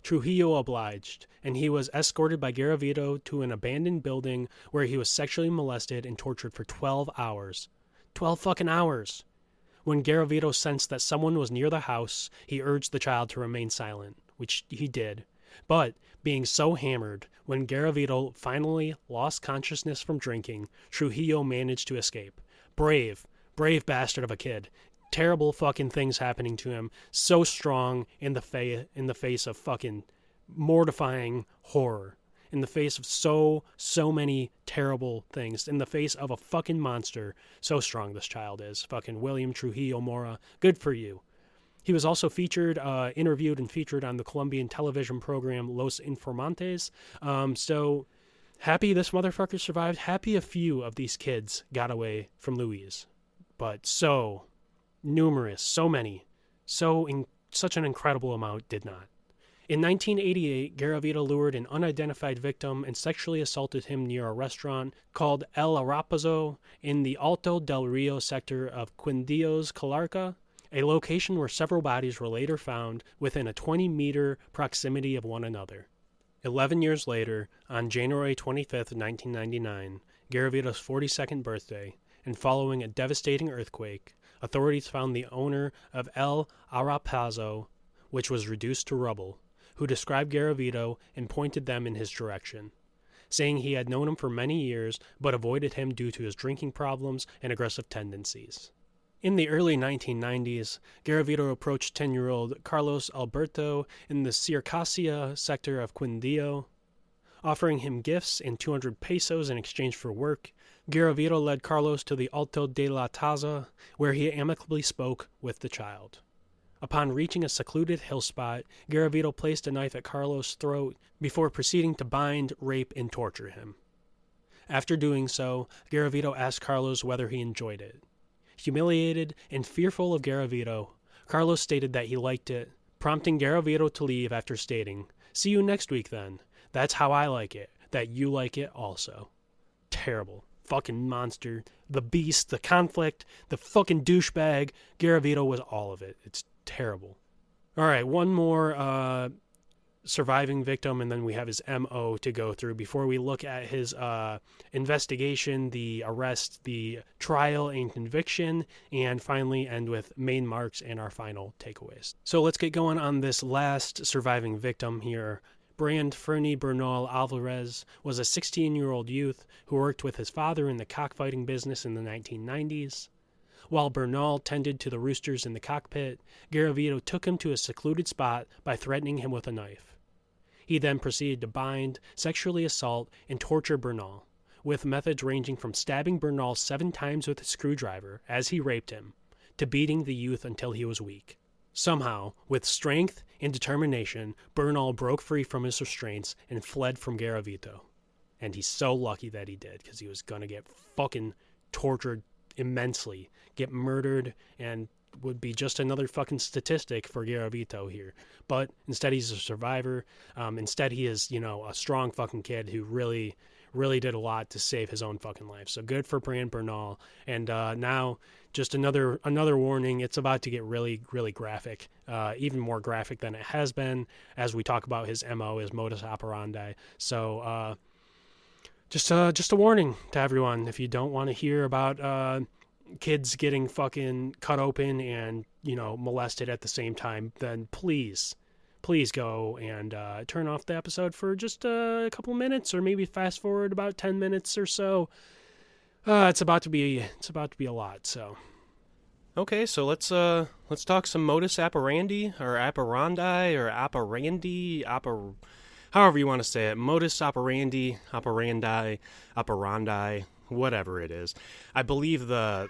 Trujillo obliged, and he was escorted by Garavito to an abandoned building where he was sexually molested and tortured for 12 hours. 12 fucking hours! When Garavito sensed that someone was near the house, he urged the child to remain silent, which he did. But, being so hammered, when Garavito finally lost consciousness from drinking, Trujillo managed to escape. Brave bastard of a kid. Terrible fucking things happening to him. So strong in the face of fucking mortifying horror. In the face of so many terrible things. In the face of a fucking monster. So strong this child is. Fucking William Trujillo Mora. Good for you. He was also interviewed and featured on the Colombian television program Los Informantes. So happy this motherfucker survived. Happy a few of these kids got away from Luis. But so numerous, so many, such an incredible amount did not. In 1988, Garavito lured an unidentified victim and sexually assaulted him near a restaurant called El Arapazo in the Alto del Rio sector of Quindíos, Calarca, a location where several bodies were later found within a 20-meter proximity of one another. 11 years later, on January 25, 1999, Garavito's 42nd birthday, and following a devastating earthquake, authorities found the owner of El Arapazo, which was reduced to rubble, who described Garavito and pointed them in his direction, saying he had known him for many years but avoided him due to his drinking problems and aggressive tendencies. In the early 1990s, Garavito approached 10-year-old Carlos Alberto in the Circasia sector of Quindío, offering him gifts and 200 pesos in exchange for work. Garavito led Carlos to the Alto de la Taza, where he amicably spoke with the child. Upon reaching a secluded hill spot, Garavito placed a knife at Carlos' throat before proceeding to bind, rape, and torture him. After doing so, Garavito asked Carlos whether he enjoyed it. Humiliated and fearful of Garavito, Carlos stated that he liked it, prompting Garavito to leave after stating, "See you next week then. That's how I like it, that you like it also." Terrible. Fucking monster. The beast, the conflict, the fucking douchebag. Garavito was all of it. It's terrible. Alright, one more surviving victim, and then we have his MO to go through before we look at his investigation, the arrest, the trial and conviction, and finally end with main marks and our final takeaways. So let's get going on this last surviving victim here. Brand Fernie Bernal Alvarez was a 16-year-old youth who worked with his father in the cockfighting business in the 1990s. While Bernal tended to the roosters in the cockpit, Garavito took him to a secluded spot by threatening him with a knife. He then proceeded to bind, sexually assault, and torture Bernal, with methods ranging from stabbing Bernal 7 times with a screwdriver as he raped him, to beating the youth until he was weak. Somehow, with strength and determination, Bernal broke free from his restraints and fled from Garavito. And he's so lucky that he did, because he was going to get fucking tortured immensely, get murdered, and would be just another fucking statistic for Garavito here. But instead he's a survivor. Instead he is, a strong fucking kid who really did a lot to save his own fucking life. So good for Brand Bernal. And now just another warning. It's about to get really, really graphic, even more graphic than it has been as we talk about his MO, his modus operandi. So just a warning to everyone. If you don't want to hear about kids getting fucking cut open and, molested at the same time, then please go and turn off the episode for just a couple minutes, or maybe fast forward about 10 minutes or so. It's about to be a lot. So Okay, so let's talk some modus operandi or operandi or however you want to say it. Modus operandi, whatever it is. I believe nope.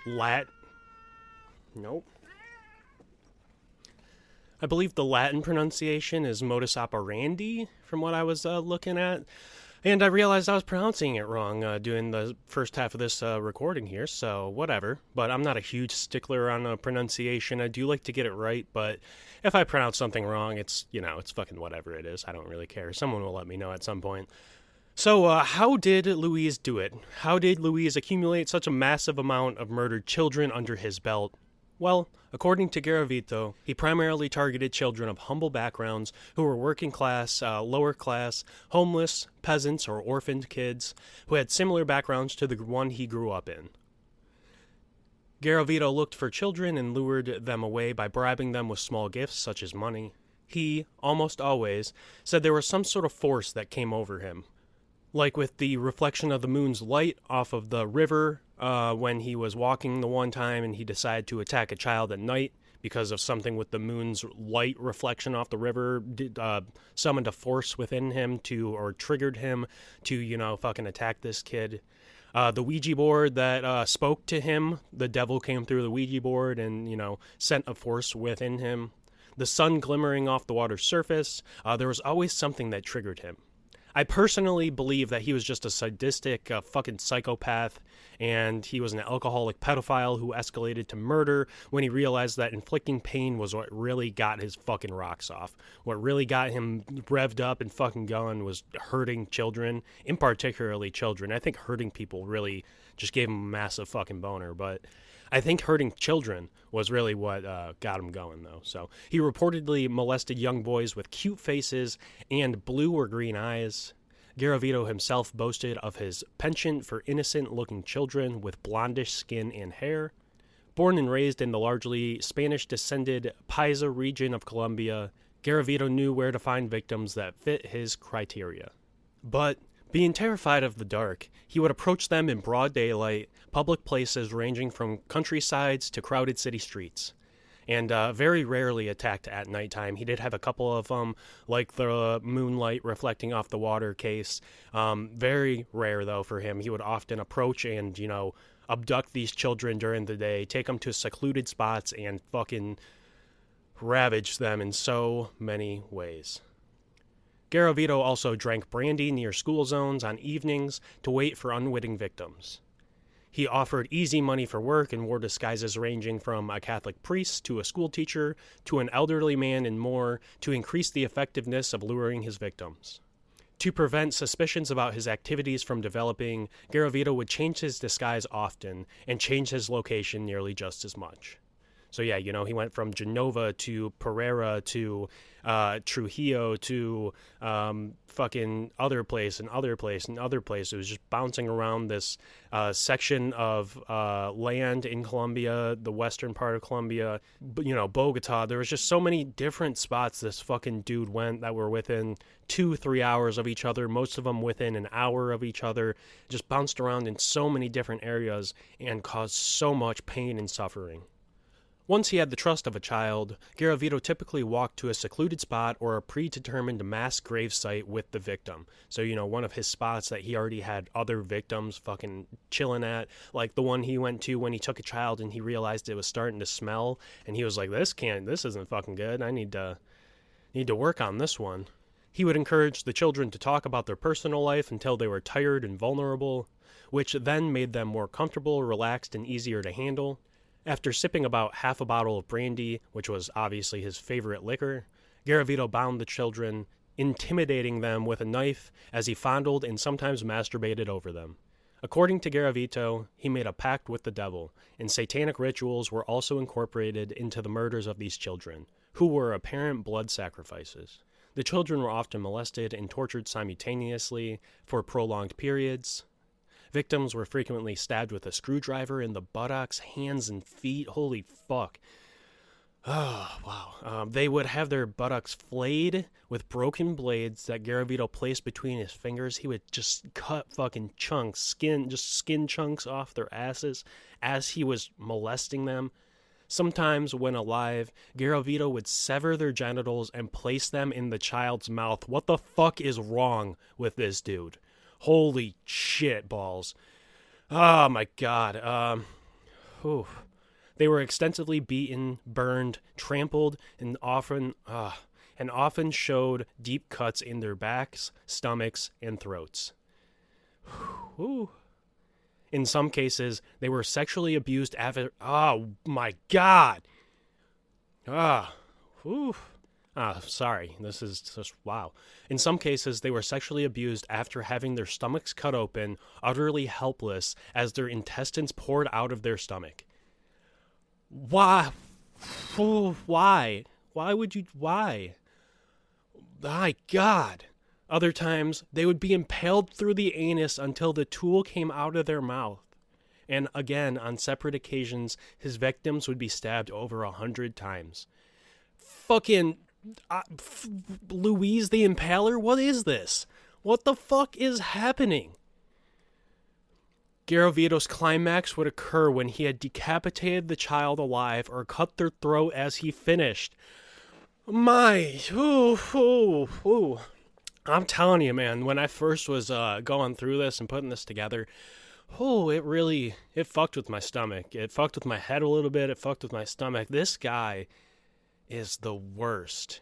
I believe the Latin pronunciation is modus operandi from what I was looking at. And I realized I was pronouncing it wrong doing the first half of this recording here, so whatever. But I'm not a huge stickler on pronunciation. I do like to get it right, but if I pronounce something wrong, it's fucking whatever it is. I don't really care. Someone will let me know at some point. So, how did Luis do it? How did Luis accumulate such a massive amount of murdered children under his belt? Well, according to Garavito, he primarily targeted children of humble backgrounds who were working class, lower class, homeless, peasants, or orphaned kids who had similar backgrounds to the one he grew up in. Garavito looked for children and lured them away by bribing them with small gifts such as money. He, almost always, said there was some sort of force that came over him. Like with the reflection of the moon's light off of the river when he was walking the one time and he decided to attack a child at night because of something with the moon's light reflection off the river summoned a force within him or triggered him to, fucking attack this kid. The Ouija board that spoke to him, the devil came through the Ouija board and, sent a force within him. The sun glimmering off the water's surface, there was always something that triggered him. I personally believe that he was just a sadistic fucking psychopath, and he was an alcoholic pedophile who escalated to murder when he realized that inflicting pain was what really got his fucking rocks off. What really got him revved up and fucking going was hurting children, in particularly children. I think hurting people really just gave him a massive fucking boner, but I think hurting children was really what got him going, though. So he reportedly molested young boys with cute faces and blue or green eyes. Garavito himself boasted of his penchant for innocent-looking children with blondish skin and hair. Born and raised in the largely Spanish-descended Paisa region of Colombia, Garavito knew where to find victims that fit his criteria. But being terrified of the dark, he would approach them in broad daylight, public places ranging from countrysides to crowded city streets, and very rarely attacked at nighttime. He did have a couple of them, like the moonlight reflecting off the water case. Very rare, though, for him. He would often approach and, abduct these children during the day, take them to secluded spots, and fucking ravage them in so many ways. Garavito also drank brandy near school zones on evenings to wait for unwitting victims. He offered easy money for work and wore disguises ranging from a Catholic priest to a schoolteacher to an elderly man and more to increase the effectiveness of luring his victims. To prevent suspicions about his activities from developing, Garavito would change his disguise often and change his location nearly just as much. So yeah, he went from Genova to Pereira to Trujillo to fucking other place and other place and other place. It was just bouncing around this section of land in Colombia, the western part of Colombia, Bogota. There was just so many different spots this fucking dude went that were within 2-3 hours of each other, most of them within an hour of each other, just bounced around in so many different areas and caused so much pain and suffering. Once he had the trust of a child, Garavito typically walked to a secluded spot or a predetermined mass grave site with the victim. So, one of his spots that he already had other victims fucking chilling at, like the one he went to when he took a child and he realized it was starting to smell, and he was like, this isn't fucking good. I need to work on this one. He would encourage the children to talk about their personal life until they were tired and vulnerable, which then made them more comfortable, relaxed, and easier to handle. After sipping about half a bottle of brandy, which was obviously his favorite liquor, Garavito bound the children, intimidating them with a knife as he fondled and sometimes masturbated over them. According to Garavito, he made a pact with the devil, and satanic rituals were also incorporated into the murders of these children, who were apparent blood sacrifices. The children were often molested and tortured simultaneously for prolonged periods. Victims were frequently stabbed with a screwdriver in the buttocks, hands, and feet. Holy fuck. Oh, wow. They would have their buttocks flayed with broken blades that Garavito placed between his fingers. He would just cut fucking chunks, skin chunks off their asses as he was molesting them. Sometimes, when alive, Garavito would sever their genitals and place them in the child's mouth. What the fuck is wrong with this dude? Holy shit balls. Oh my god. Whew. They were extensively beaten, burned, trampled, and often showed deep cuts in their backs, stomachs, and throats. Whew. In some cases, they were sexually abused after... Oh, my God. Sorry. This is just... Wow. In some cases, they were sexually abused after having their stomachs cut open, utterly helpless, as their intestines poured out of their stomach. Why? Why? Why would you... Why? My God. Other times, they would be impaled through the anus until the tool came out of their mouth. And again, on separate occasions, his victims would be stabbed over 100 times. Fucking Louise the Impaler? What is this? What the fuck is happening? Garavito's climax would occur when he had decapitated the child alive or cut their throat as he finished. I'm telling you, man, when I first was going through this and putting this together, it fucked with my stomach. It fucked with my head a little bit. It fucked with my stomach. This guy is the worst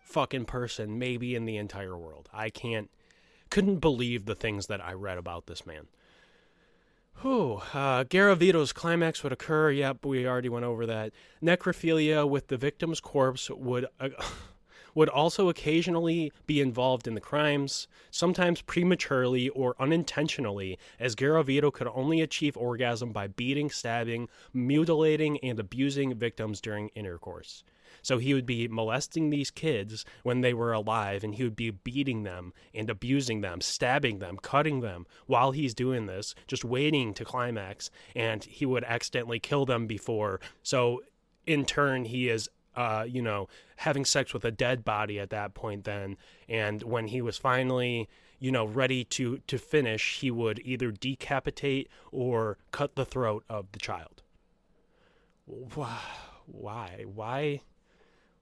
fucking person maybe in the entire world. I couldn't believe the things that I read about this man. Garavito's climax would occur. Yep, we already went over that. Necrophilia with the victim's corpse would also occasionally be involved in the crimes, sometimes prematurely or unintentionally, as Garavito could only achieve orgasm by beating, stabbing, mutilating, and abusing victims during intercourse. So he would be molesting these kids when they were alive, and he would be beating them and abusing them, stabbing them, cutting them while he's doing this, just waiting to climax, and he would accidentally kill them before. So in turn, he is having sex with a dead body at that point then. And when he was finally, ready to finish, he would either decapitate or cut the throat of the child. Why?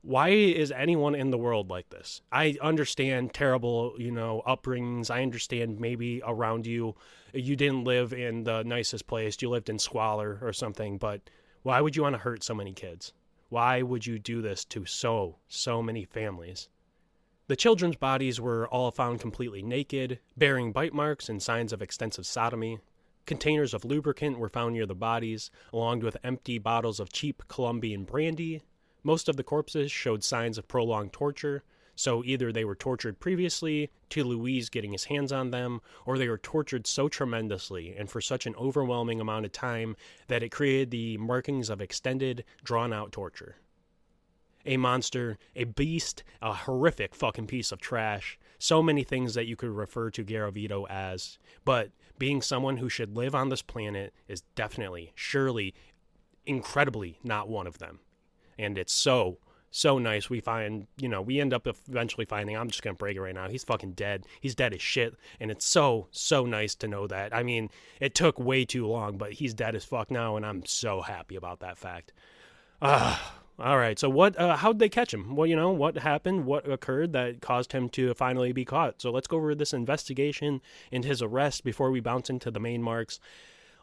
Why is anyone in the world like this? I understand terrible, upbringings. I understand maybe around you didn't live in the nicest place. You lived in squalor or something. But why would you want to hurt so many kids? Why would you do this to so many families? The children's bodies were all found completely naked, bearing bite marks and signs of extensive sodomy. Containers of lubricant were found near the bodies, along with empty bottles of cheap Colombian brandy. Most of the corpses showed signs of prolonged torture, so either they were tortured previously to Luis getting his hands on them, or they were tortured so tremendously and for such an overwhelming amount of time that it created the markings of extended, drawn-out torture. A monster, a beast, a horrific fucking piece of trash. So many things that you could refer to Garavito as. But being someone who should live on this planet is definitely, surely, incredibly not one of them. And it's so nice. We find, we end up eventually finding, I'm just going to break it right now, he's fucking dead. He's dead as shit. And it's so nice to know that. I mean, it took way too long, but he's dead as fuck now, and I'm so happy about that fact. All right, so how'd they catch him? Well, what happened? What occurred that caused him to finally be caught? So let's go over this investigation and his arrest before we bounce into the main marks.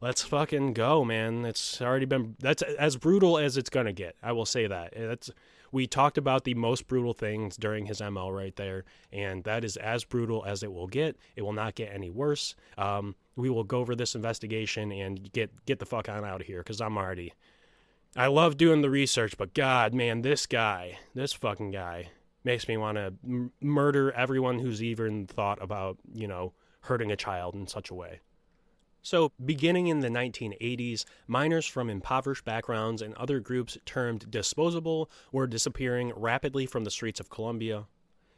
Let's fucking go, man. That's as brutal as it's going to get. I will say that. We talked about the most brutal things during his ML right there, and that is as brutal as it will get. It will not get any worse. We will go over this investigation and get the fuck on out of here, because I love doing the research, but God, man, this fucking guy makes me want to murder everyone who's even thought about, hurting a child in such a way. So, beginning in the 1980s, minors from impoverished backgrounds and other groups termed disposable were disappearing rapidly from the streets of Colombia.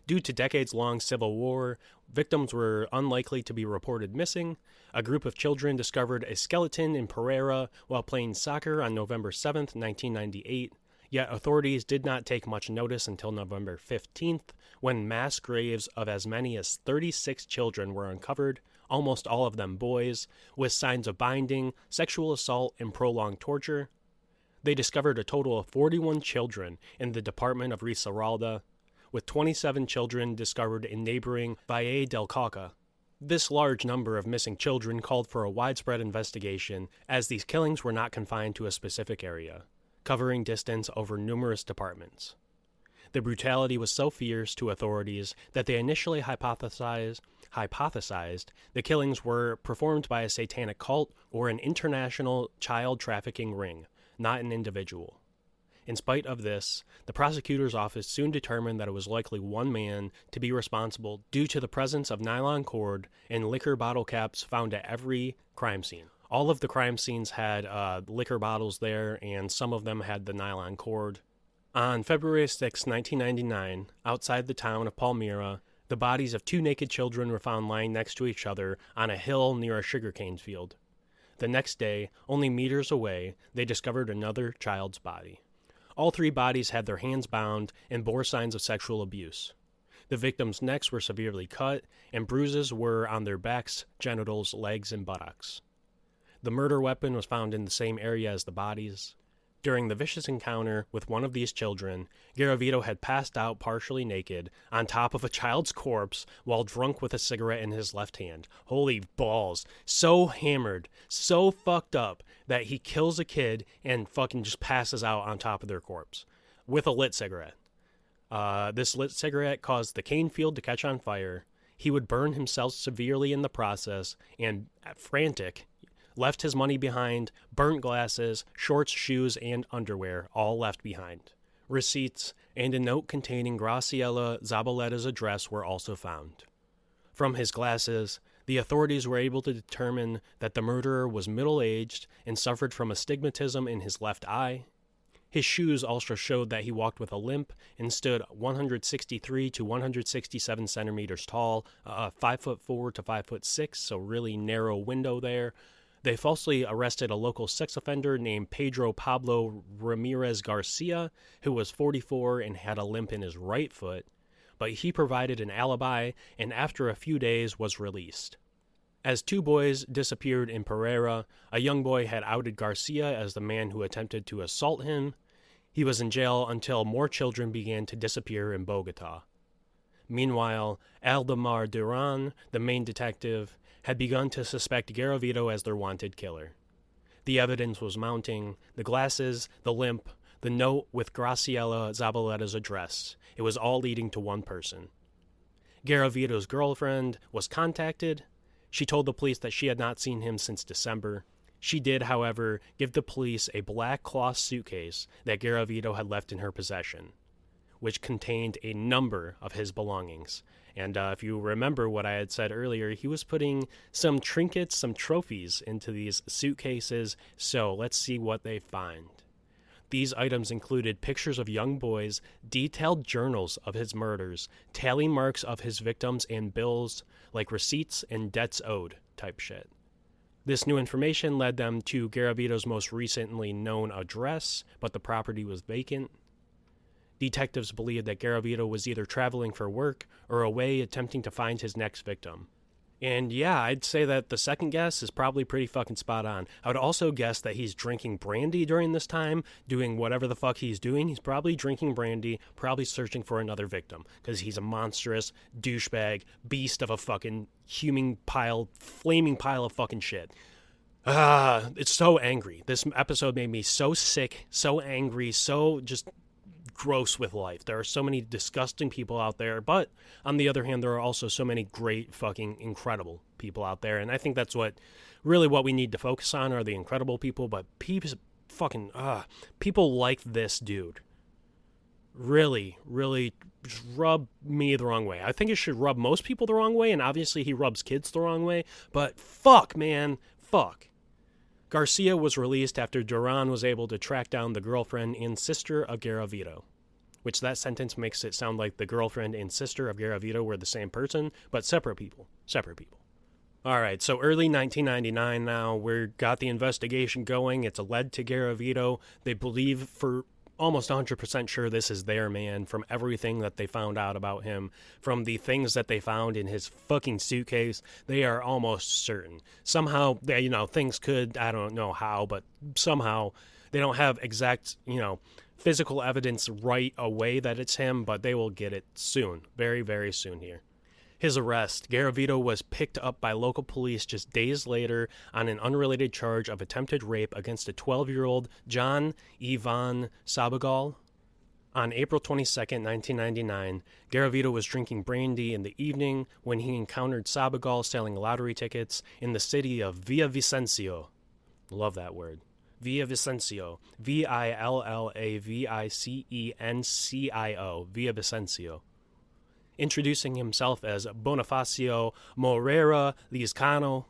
Due to decades-long civil war, victims were unlikely to be reported missing. A group of children discovered a skeleton in Pereira while playing soccer on November 7th, 1998. Yet authorities did not take much notice until November 15th, when mass graves of as many as 36 children were uncovered, almost all of them boys, with signs of binding, sexual assault, and prolonged torture. They discovered a total of 41 children in the department of Risaralda, with 27 children discovered in neighboring Valle del Cauca. This large number of missing children called for a widespread investigation, as these killings were not confined to a specific area, covering distance over numerous departments. The brutality was so fierce to authorities that they initially hypothesized the killings were performed by a satanic cult or an international child trafficking ring, not an individual. In spite of this, the prosecutor's office soon determined that it was likely one man to be responsible due to the presence of nylon cord and liquor bottle caps found at every crime scene. All of the crime scenes had liquor bottles there, and some of them had the nylon cord. On February 6, 1999, outside the town of Palmyra, the bodies of 2 naked children were found lying next to each other on a hill near a sugarcane field. The next day, only meters away, they discovered another child's body. All 3 bodies had their hands bound and bore signs of sexual abuse. The victims' necks were severely cut, and bruises were on their backs, genitals, legs, and buttocks. The murder weapon was found in the same area as the bodies. During the vicious encounter with one of these children, Garavito had passed out partially naked on top of a child's corpse while drunk with a cigarette in his left hand. Holy balls. So hammered, so fucked up that he kills a kid and fucking just passes out on top of their corpse with a lit cigarette. This lit cigarette caused the cane field to catch on fire. He would burn himself severely in the process and, frantic, left his money behind, burnt glasses, shorts, shoes, and underwear, all left behind. Receipts and a note containing Graciela Zabaletta's address were also found. From his glasses, the authorities were able to determine that the murderer was middle-aged and suffered from astigmatism in his left eye. His shoes also showed that he walked with a limp and stood 163 to 167 centimeters tall, 5'4" to 5'6", so really narrow window there. They falsely arrested a local sex offender named Pedro Pablo Ramirez Garcia, who was 44 and had a limp in his right foot, but he provided an alibi and after a few days was released. As 2 boys disappeared in Pereira, a young boy had outed Garcia as the man who attempted to assault him. He was in jail until more children began to disappear in Bogota. Meanwhile, Aldemar Duran, the main detective, had begun to suspect Garavito as their wanted killer. The evidence was mounting: the glasses, the limp, the note with Graciela Zabaletta's address. It was all leading to one person. Garavito's girlfriend was contacted. She told the police that she had not seen him since December. She did, however, give the police a black cloth suitcase that Garavito had left in her possession, which contained a number of his belongings. And if you remember what I had said earlier, he was putting some trinkets, some trophies into these suitcases, so let's see what they find. These items included pictures of young boys, detailed journals of his murders, tally marks of his victims, and bills, like receipts and debts owed type shit. This new information led them to Garavito's most recently known address, but the property was vacant. Detectives believed that Garavito was either traveling for work or away attempting to find his next victim. And yeah, I'd say that the second guess is probably pretty fucking spot on. I would also guess that he's drinking brandy during this time, doing whatever the fuck he's doing. He's probably drinking brandy, probably searching for another victim, because he's a monstrous douchebag beast of a fucking flaming pile of fucking shit. It's so angry. This episode made me so sick, so angry, so just gross with life. There are so many disgusting people out there, but on the other hand, there are also so many great fucking incredible people out there, and I think that's what we need to focus on are the incredible people. But people like this dude really just rub me the wrong way. I think it should rub most people the wrong way, and obviously he rubs kids the wrong way, but fuck. Garcia was released after Duran was able to track down the girlfriend and sister of Garavito, which that sentence makes it sound like the girlfriend and sister of Garavito were the same person, but separate people. All right, so early 1999 now, we've got the investigation going. It's led to Garavito. They believe for almost 100% sure this is their man from everything that they found out about him, from the things that they found in his fucking suitcase. They are almost certain. Somehow, things could, I don't know how, but somehow They don't have exact, physical evidence right away that it's him, but they will get it soon. Very, very soon here. His arrest. Garavito was picked up by local police just days later on an unrelated charge of attempted rape against a 12-year-old John Ivan Sabagal. On April 22, 1999, Garavito was drinking brandy in the evening when he encountered Sabagal selling lottery tickets in the city of Villavicencio. Love that word. Villavicencio. Villavicencio. Villavicencio. Introducing himself as Bonifacio Moreira Lizcano,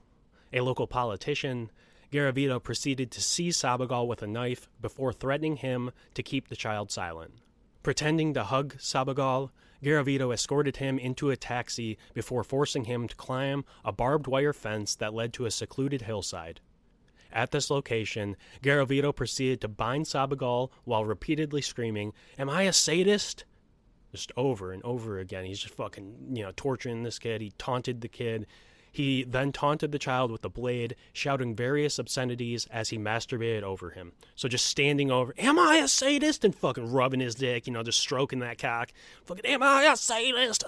a local politician, Garavito proceeded to seize Sabagal with a knife before threatening him to keep the child silent. Pretending to hug Sabagal, Garavito escorted him into a taxi before forcing him to climb a barbed wire fence that led to a secluded hillside. At this location, Garavito proceeded to bind Sabagal while repeatedly screaming, "Am I a sadist?" Just over and over again. He's just fucking, torturing this kid. He taunted the kid. He then taunted the child with a blade, shouting various obscenities as he masturbated over him. So just standing over, "Am I a sadist?" and fucking rubbing his dick, just stroking that cock. Fucking, "Am I a sadist?"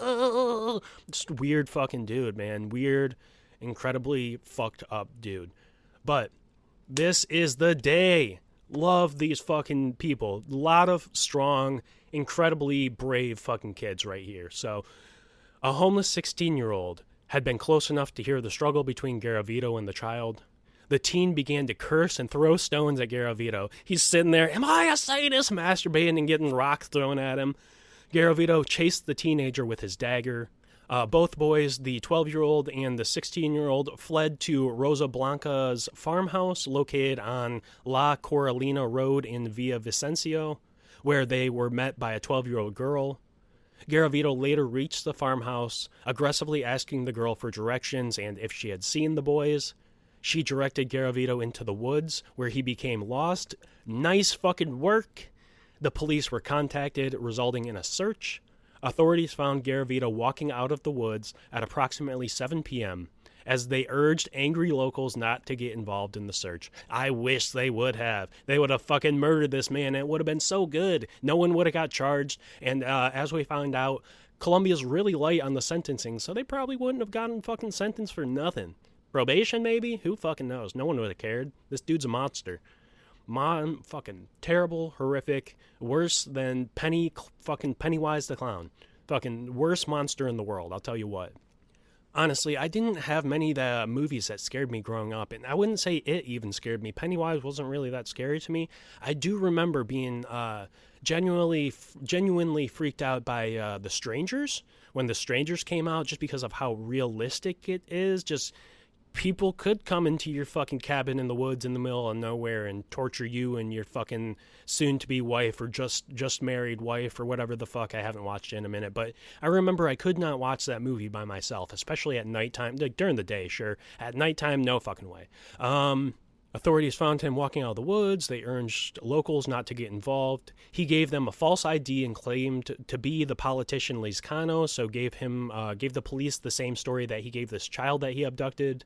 Just weird fucking dude, man. Weird, incredibly fucked up dude. But this is the day. Love these fucking people. A lot of strong, incredibly brave fucking kids right here. So, a homeless 16-year-old had been close enough to hear the struggle between Garavito and the child. The teen began to curse and throw stones at Garavito. He's sitting there, "Am I a sadist?" masturbating and getting rocks thrown at him. Garavito chased the teenager with his dagger. Both boys, the 12-year-old and the 16-year-old, fled to Rosa Blanca's farmhouse located on La Coralina Road in Villavicencio, where they were met by a 12-year-old girl. Garavito later reached the farmhouse, aggressively asking the girl for directions and if she had seen the boys. She directed Garavito into the woods, where he became lost. Nice fucking work! The police were contacted, resulting in a search. Authorities found Garavito walking out of the woods at approximately 7 p.m., as they urged angry locals not to get involved in the search. I wish they would have. They would have fucking murdered this man. It would have been so good. No one would have got charged. And as we found out, Colombia's really light on the sentencing, so they probably wouldn't have gotten fucking sentenced for nothing. Probation, maybe? Who fucking knows? No one would have cared. This dude's a monster. Fucking terrible, horrific, worse than Pennywise the Clown. Fucking worst monster in the world, I'll tell you what. Honestly, I didn't have many movies that scared me growing up, and I wouldn't say it even scared me. Pennywise wasn't really that scary to me. I do remember being genuinely freaked out by The Strangers, when The Strangers came out, just because of how realistic it is. Just people could come into your fucking cabin in the woods in the middle of nowhere and torture you and your fucking soon-to-be wife or just married wife or whatever the fuck. I haven't watched it in a minute, but I remember I could not watch that movie by myself, especially at nighttime. Like, during the day, sure. At nighttime, no fucking way. Authorities found him walking out of the woods. They urged locals not to get involved. He gave them a false ID and claimed to be the politician Lizcano, so gave the police the same story that he gave this child that he abducted.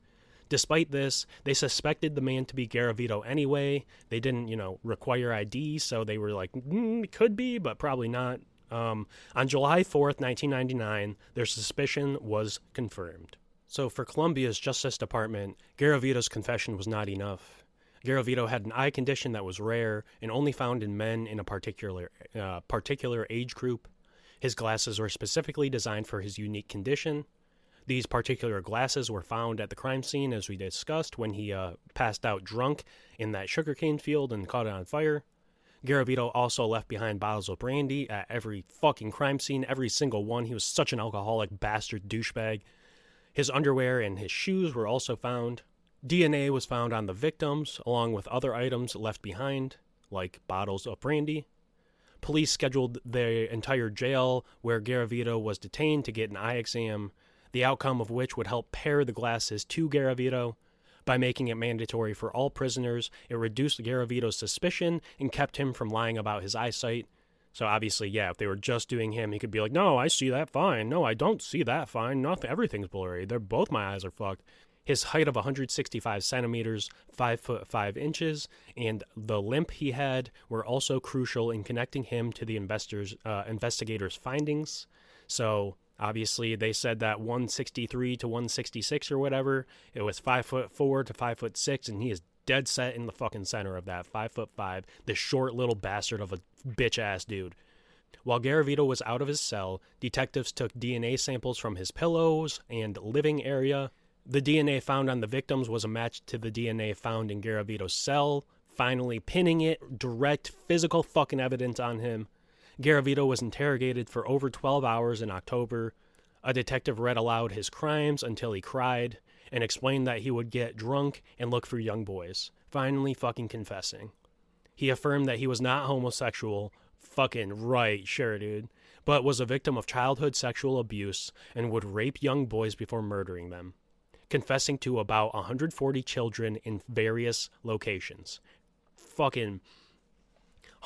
Despite this, they suspected the man to be Garavito anyway. They didn't, require ID, so they were like, it could be, but probably not. On July 4th, 1999, their suspicion was confirmed. So for Colombia's Justice Department, Garavito's confession was not enough. Garavito had an eye condition that was rare and only found in men in a particular age group. His glasses were specifically designed for his unique condition. These particular glasses were found at the crime scene, as we discussed, when he passed out drunk in that sugarcane field and caught it on fire. Garavito also left behind bottles of brandy at every fucking crime scene, every single one. He was such an alcoholic bastard douchebag. His underwear and his shoes were also found. DNA was found on the victims, along with other items left behind, like bottles of brandy. Police scheduled the entire jail where Garavito was detained to get an eye exam, the outcome of which would help pair the glasses to Garavito. By making it mandatory for all prisoners, it reduced Garavito's suspicion and kept him from lying about his eyesight. So obviously, yeah, if they were just doing him, he could be like, no, I see that fine. No, I don't see that fine. Nothing, everything's blurry. Both my eyes are fucked. His height of 165 centimeters, 5 foot 5 inches, and the limp he had were also crucial in connecting him to the investigators' findings. So obviously they said that 163 to 166 or whatever, it was 5'4" to 5'6", and he is dead set in the fucking center of that, 5'5", this short little bastard of a bitch ass dude. While Garavito was out of his cell, detectives took DNA samples from his pillows and living area. The DNA found on the victims was a match to the DNA found in Garavito's cell, finally pinning it, direct physical fucking evidence on him. Garavito was interrogated for over 12 hours in October. A detective read aloud his crimes until he cried and explained that he would get drunk and look for young boys, finally fucking confessing. He affirmed that he was not homosexual, fucking right, sure dude, but was a victim of childhood sexual abuse and would rape young boys before murdering them, confessing to about 140 children in various locations. Fucking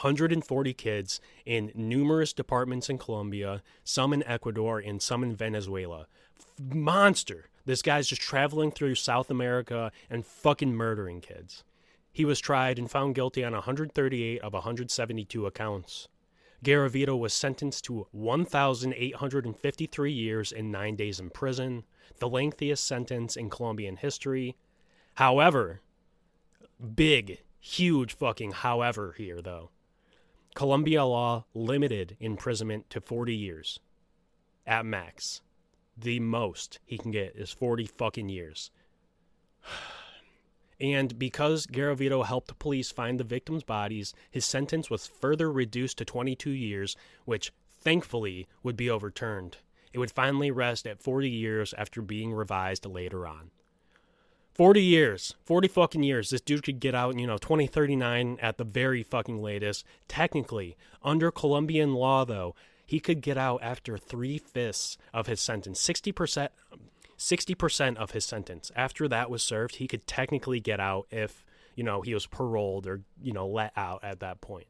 140 kids in numerous departments in Colombia, some in Ecuador, and some in Venezuela. Monster. This guy's just traveling through South America and fucking murdering kids. He was tried and found guilty on 138 of 172 accounts. Garavito was sentenced to 1,853 years and 9 days in prison, the lengthiest sentence in Colombian history. However, big, huge fucking however here, though. Colombia law limited imprisonment to 40 years. At max. The most he can get is 40 fucking years. And because Garavito helped police find the victims' bodies, his sentence was further reduced to 22 years, which thankfully would be overturned. It would finally rest at 40 years after being revised later on. 40 years. 40 fucking years. This dude could get out, 2039 at the very fucking latest. Technically, under Colombian law, though, he could get out after 3/5 of his sentence. 60% of his sentence. After that was served, he could technically get out if, he was paroled or, let out at that point.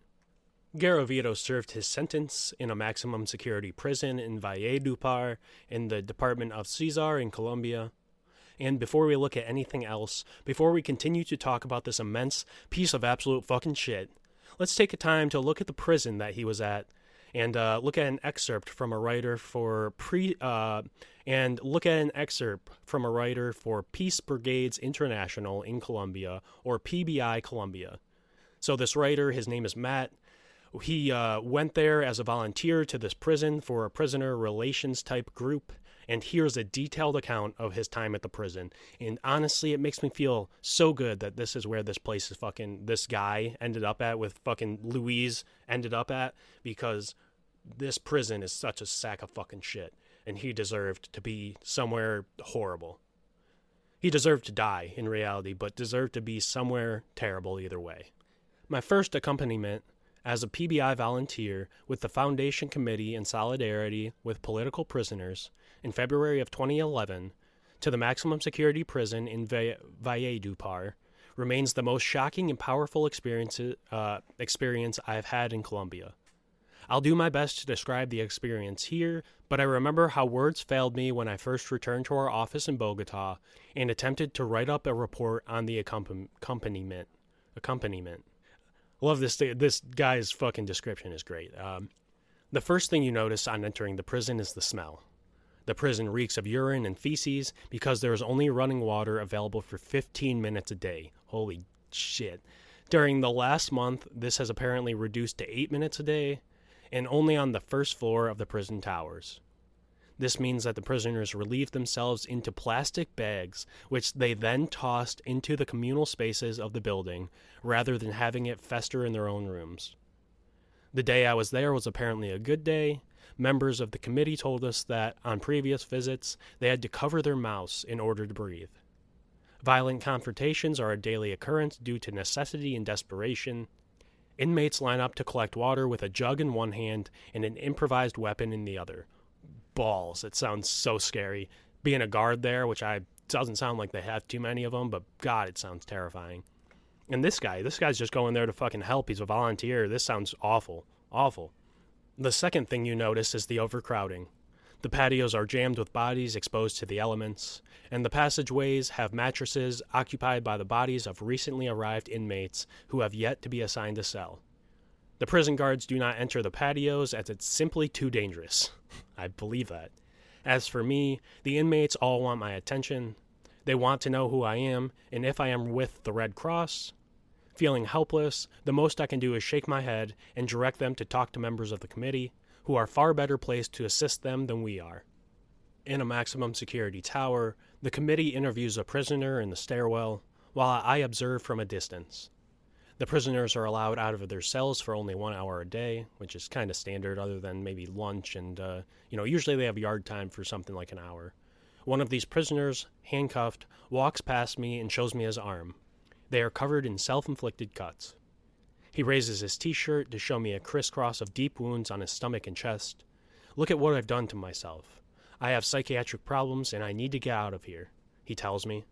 Garavito served his sentence in a maximum security prison in Valledupar in the department of Cesar in Colombia. And before we look at anything else, before we continue to talk about this immense piece of absolute fucking shit, let's take a time to look at the prison that he was at and look at an excerpt from a writer for Peace Brigades International in Colombia, or PBI Colombia. So this writer, his name is Matt. He went there as a volunteer to this prison for a prisoner relations type group, and here's a detailed account of his time at the prison. And honestly, it makes me feel so good that this is where this guy ended up at, with fucking Luis ended up at, because this prison is such a sack of fucking shit, and he deserved to be somewhere horrible. He deserved to die in reality, but deserved to be somewhere terrible either way. My first accompaniment as a PBI volunteer with the Foundation Committee in solidarity with political prisoners in February of 2011 to the maximum security prison in Valledupar remains the most shocking and powerful experience I've had in Colombia. I'll do my best to describe the experience here, but I remember how words failed me when I first returned to our office in Bogota and attempted to write up a report on the accompaniment. Love this. This guy's fucking description is great. The first thing you notice on entering the prison is the smell. The prison reeks of urine and feces because there is only running water available for 15 minutes a day. Holy shit. During the last month, this has apparently reduced to 8 minutes a day, and only on the first floor of the prison towers. This means that the prisoners relieve themselves into plastic bags, which they then tossed into the communal spaces of the building, rather than having it fester in their own rooms. The day I was there was apparently a good day. Members of the committee told us that on previous visits, they had to cover their mouths in order to breathe. Violent confrontations are a daily occurrence due to necessity and desperation. Inmates line up to collect water with a jug in one hand and an improvised weapon in the other. Balls. It sounds so scary. Being a guard there, which doesn't sound like they have too many of them, but God, it sounds terrifying. And this guy's just going there to fucking help. He's a volunteer. This sounds awful. Awful. The second thing you notice is the overcrowding. The patios are jammed with bodies exposed to the elements, and the passageways have mattresses occupied by the bodies of recently arrived inmates who have yet to be assigned a cell. The prison guards do not enter the patios as it's simply too dangerous. I believe that. As for me, the inmates all want my attention. They want to know who I am and if I am with the Red Cross. Feeling helpless, the most I can do is shake my head and direct them to talk to members of the committee, who are far better placed to assist them than we are. In a maximum security tower, the committee interviews a prisoner in the stairwell, while I observe from a distance. The prisoners are allowed out of their cells for only 1 hour a day, which is kind of standard other than maybe lunch and, usually they have yard time for something like an hour. One of these prisoners, handcuffed, walks past me and shows me his arm. They are covered in self-inflicted cuts. He raises his t-shirt to show me a crisscross of deep wounds on his stomach and chest. Look at what I've done to myself. I have psychiatric problems and I need to get out of here, he tells me.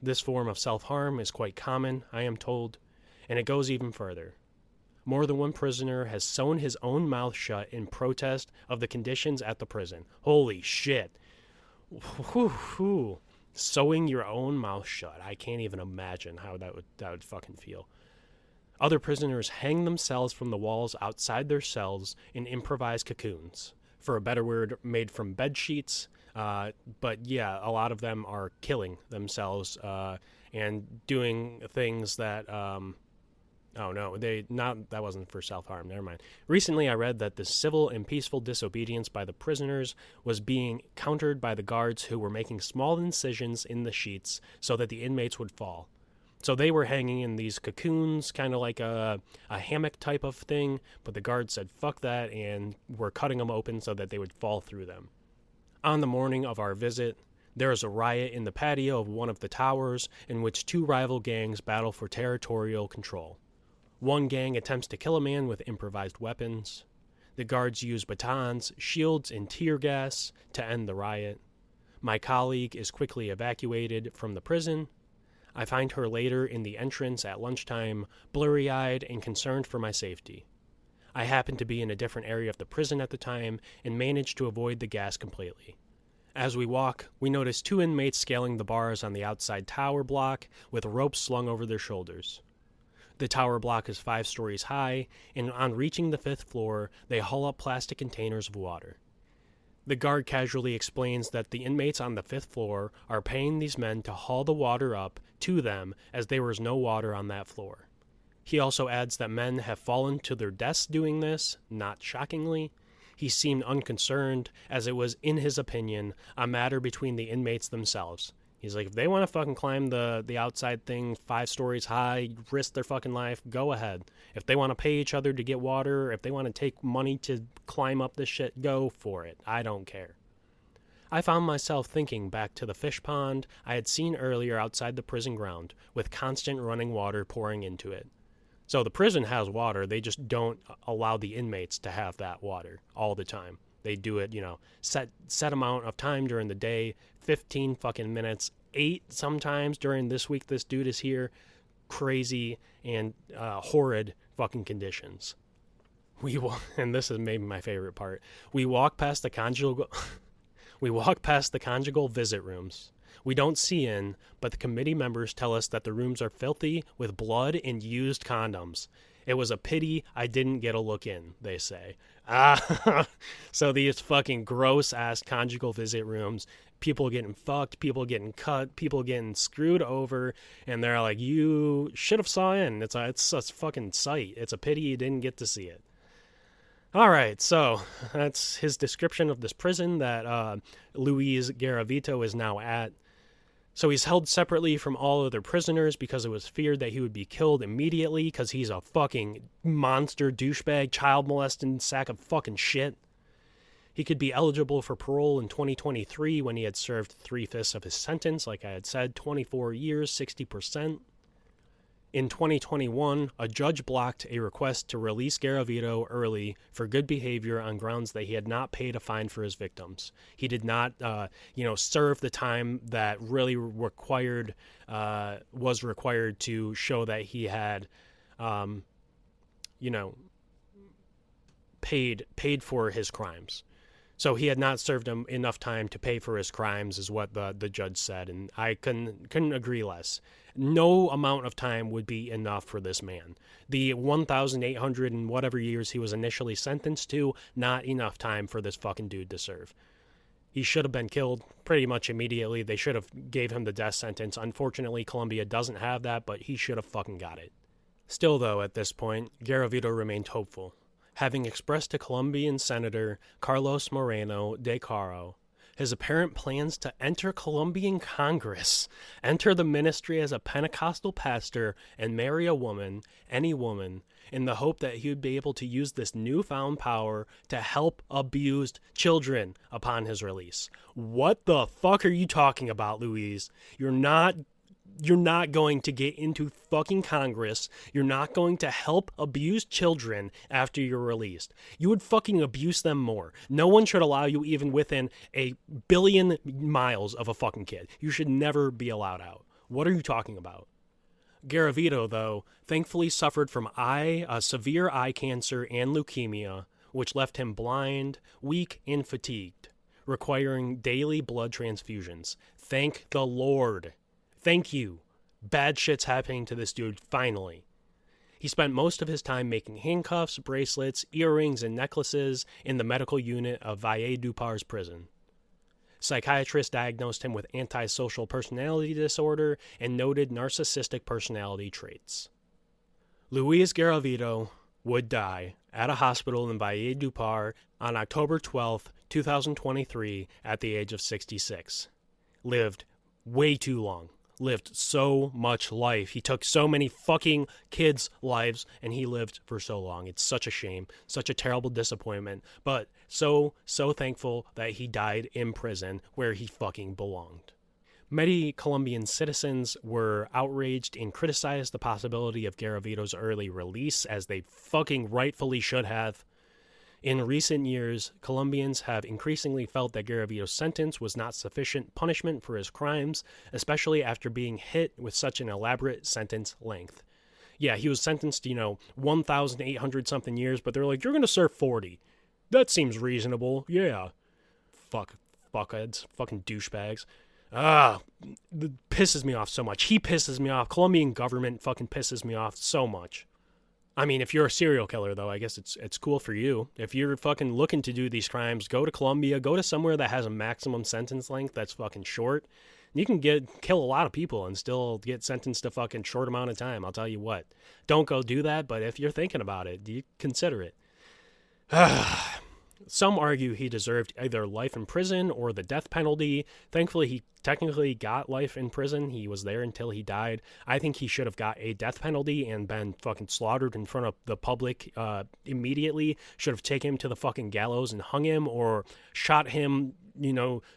This form of self-harm is quite common, I am told, and it goes even further. More than one prisoner has sewn his own mouth shut in protest of the conditions at the prison. Holy shit. Whew. Sewing your own mouth shut. I can't even imagine how that would fucking feel. Other prisoners hang themselves from the walls outside their cells in improvised cocoons. For a better word, made from bed sheets. But yeah, a lot of them are killing themselves and doing things that that wasn't for self-harm, never mind. Recently I read that the civil and peaceful disobedience by the prisoners was being countered by the guards who were making small incisions in the sheets so that the inmates would fall. So they were hanging in these cocoons, kind of like a hammock type of thing, but the guards said fuck that and were cutting them open so that they would fall through them. On the morning of our visit, there is a riot in the patio of one of the towers in which two rival gangs battle for territorial control. One gang attempts to kill a man with improvised weapons. The guards use batons, shields, and tear gas to end the riot. My colleague is quickly evacuated from the prison. I find her later in the entrance at lunchtime, blurry-eyed and concerned for my safety. I happen to be in a different area of the prison at the time and manage to avoid the gas completely. As we walk, we notice two inmates scaling the bars on the outside tower block with ropes slung over their shoulders. The tower block is 5 stories high, and on reaching the 5th floor, they haul up plastic containers of water. The guard casually explains that the inmates on the 5th floor are paying these men to haul the water up to them as there was no water on that floor. He also adds that men have fallen to their deaths doing this, not shockingly. He seemed unconcerned, as it was, in his opinion, a matter between the inmates themselves. He's like, if they want to fucking climb the outside thing 5 stories high, risk their fucking life, go ahead. If they want to pay each other to get water, if they want to take money to climb up this shit, go for it. I don't care. I found myself thinking back to the fish pond I had seen earlier outside the prison ground, with constant running water pouring into it. So the prison has water, they just don't allow the inmates to have that water all the time. They do it, set amount of time during the day, 15 fucking minutes, 8 sometimes during this week this dude is here. Crazy and horrid fucking conditions. And this is maybe my favorite part. We walk past the conjugal visit rooms. We don't see in, but the committee members tell us that the rooms are filthy with blood and used condoms. It was a pity I didn't get a look in, they say. So these fucking gross-ass conjugal visit rooms, people getting fucked, people getting cut, people getting screwed over, and they're like, you should have saw in. It's a fucking sight. It's a pity you didn't get to see it. All right, so that's his description of this prison that Luis Garavito is now at. So he's held separately from all other prisoners because it was feared that he would be killed immediately because he's a fucking monster douchebag, child molesting sack of fucking shit. He could be eligible for parole in 2023 when he had served 3/5 of his sentence, like I had said, 24 years, 60%. In 2021, a judge blocked a request to release Garavito early for good behavior on grounds that he had not paid a fine for his victims. He did not, serve the time that really was required to show that he had, paid for his crimes. So he had not served him enough time to pay for his crimes, is what the judge said, and I couldn't agree less. No amount of time would be enough for this man. The 1,800 and whatever years he was initially sentenced to, not enough time for this fucking dude to serve. He should have been killed pretty much immediately. They should have gave him the death sentence. Unfortunately, Colombia doesn't have that, but he should have fucking got it. Still, though, at this point, Garavito remained hopeful, having expressed to Colombian Senator Carlos Moreno de Caro his apparent plans to enter Colombian Congress, enter the ministry as a Pentecostal pastor, and marry a woman, any woman, in the hope that he would be able to use this newfound power to help abused children upon his release. What the fuck are you talking about, Luis? You're not going to get into fucking Congress. You're not going to help abused children after you're released. You would fucking abuse them more. No one should allow you even within a billion miles of a fucking kid. You should never be allowed out. What are you talking about? Garavito, though, thankfully suffered from severe eye cancer and leukemia, which left him blind, weak, and fatigued, requiring daily blood transfusions. Thank the Lord. Thank you. Bad shit's happening to this dude, finally. He spent most of his time making handcuffs, bracelets, earrings, and necklaces in the medical unit of Valledupar's prison. Psychiatrists diagnosed him with antisocial personality disorder and noted narcissistic personality traits. Luis Garavito would die at a hospital in Valledupar on October 12, 2023, at the age of 66. Lived way too long. Lived so much life. He took so many fucking kids' lives, and he lived for so long. It's such a shame, such a terrible disappointment, but so thankful that he died in prison where he fucking belonged. Many Colombian citizens were outraged and criticized the possibility of Garavito's early release, as they fucking rightfully should have. In recent years, Colombians have increasingly felt that Garavito's sentence was not sufficient punishment for his crimes, especially after being hit with such an elaborate sentence length. Yeah, he was sentenced to, 1,800-something years, but they're like, you're going to serve 40. That seems reasonable, yeah. Fuckheads, fucking douchebags. It pisses me off so much. He pisses me off. Colombian government fucking pisses me off so much. I mean, if you're a serial killer, though, I guess it's cool for you. If you're fucking looking to do these crimes, go to Colombia, go to somewhere that has a maximum sentence length that's fucking short. You can kill a lot of people and still get sentenced to fucking short amount of time, I'll tell you what. Don't go do that, but if you're thinking about it, you consider it. Some argue he deserved either life in prison or the death penalty. Thankfully, he technically got life in prison. He was there until he died. I think he should have got a death penalty and been fucking slaughtered in front of the public immediately. Should have taken him to the fucking gallows and hung him, or shot him,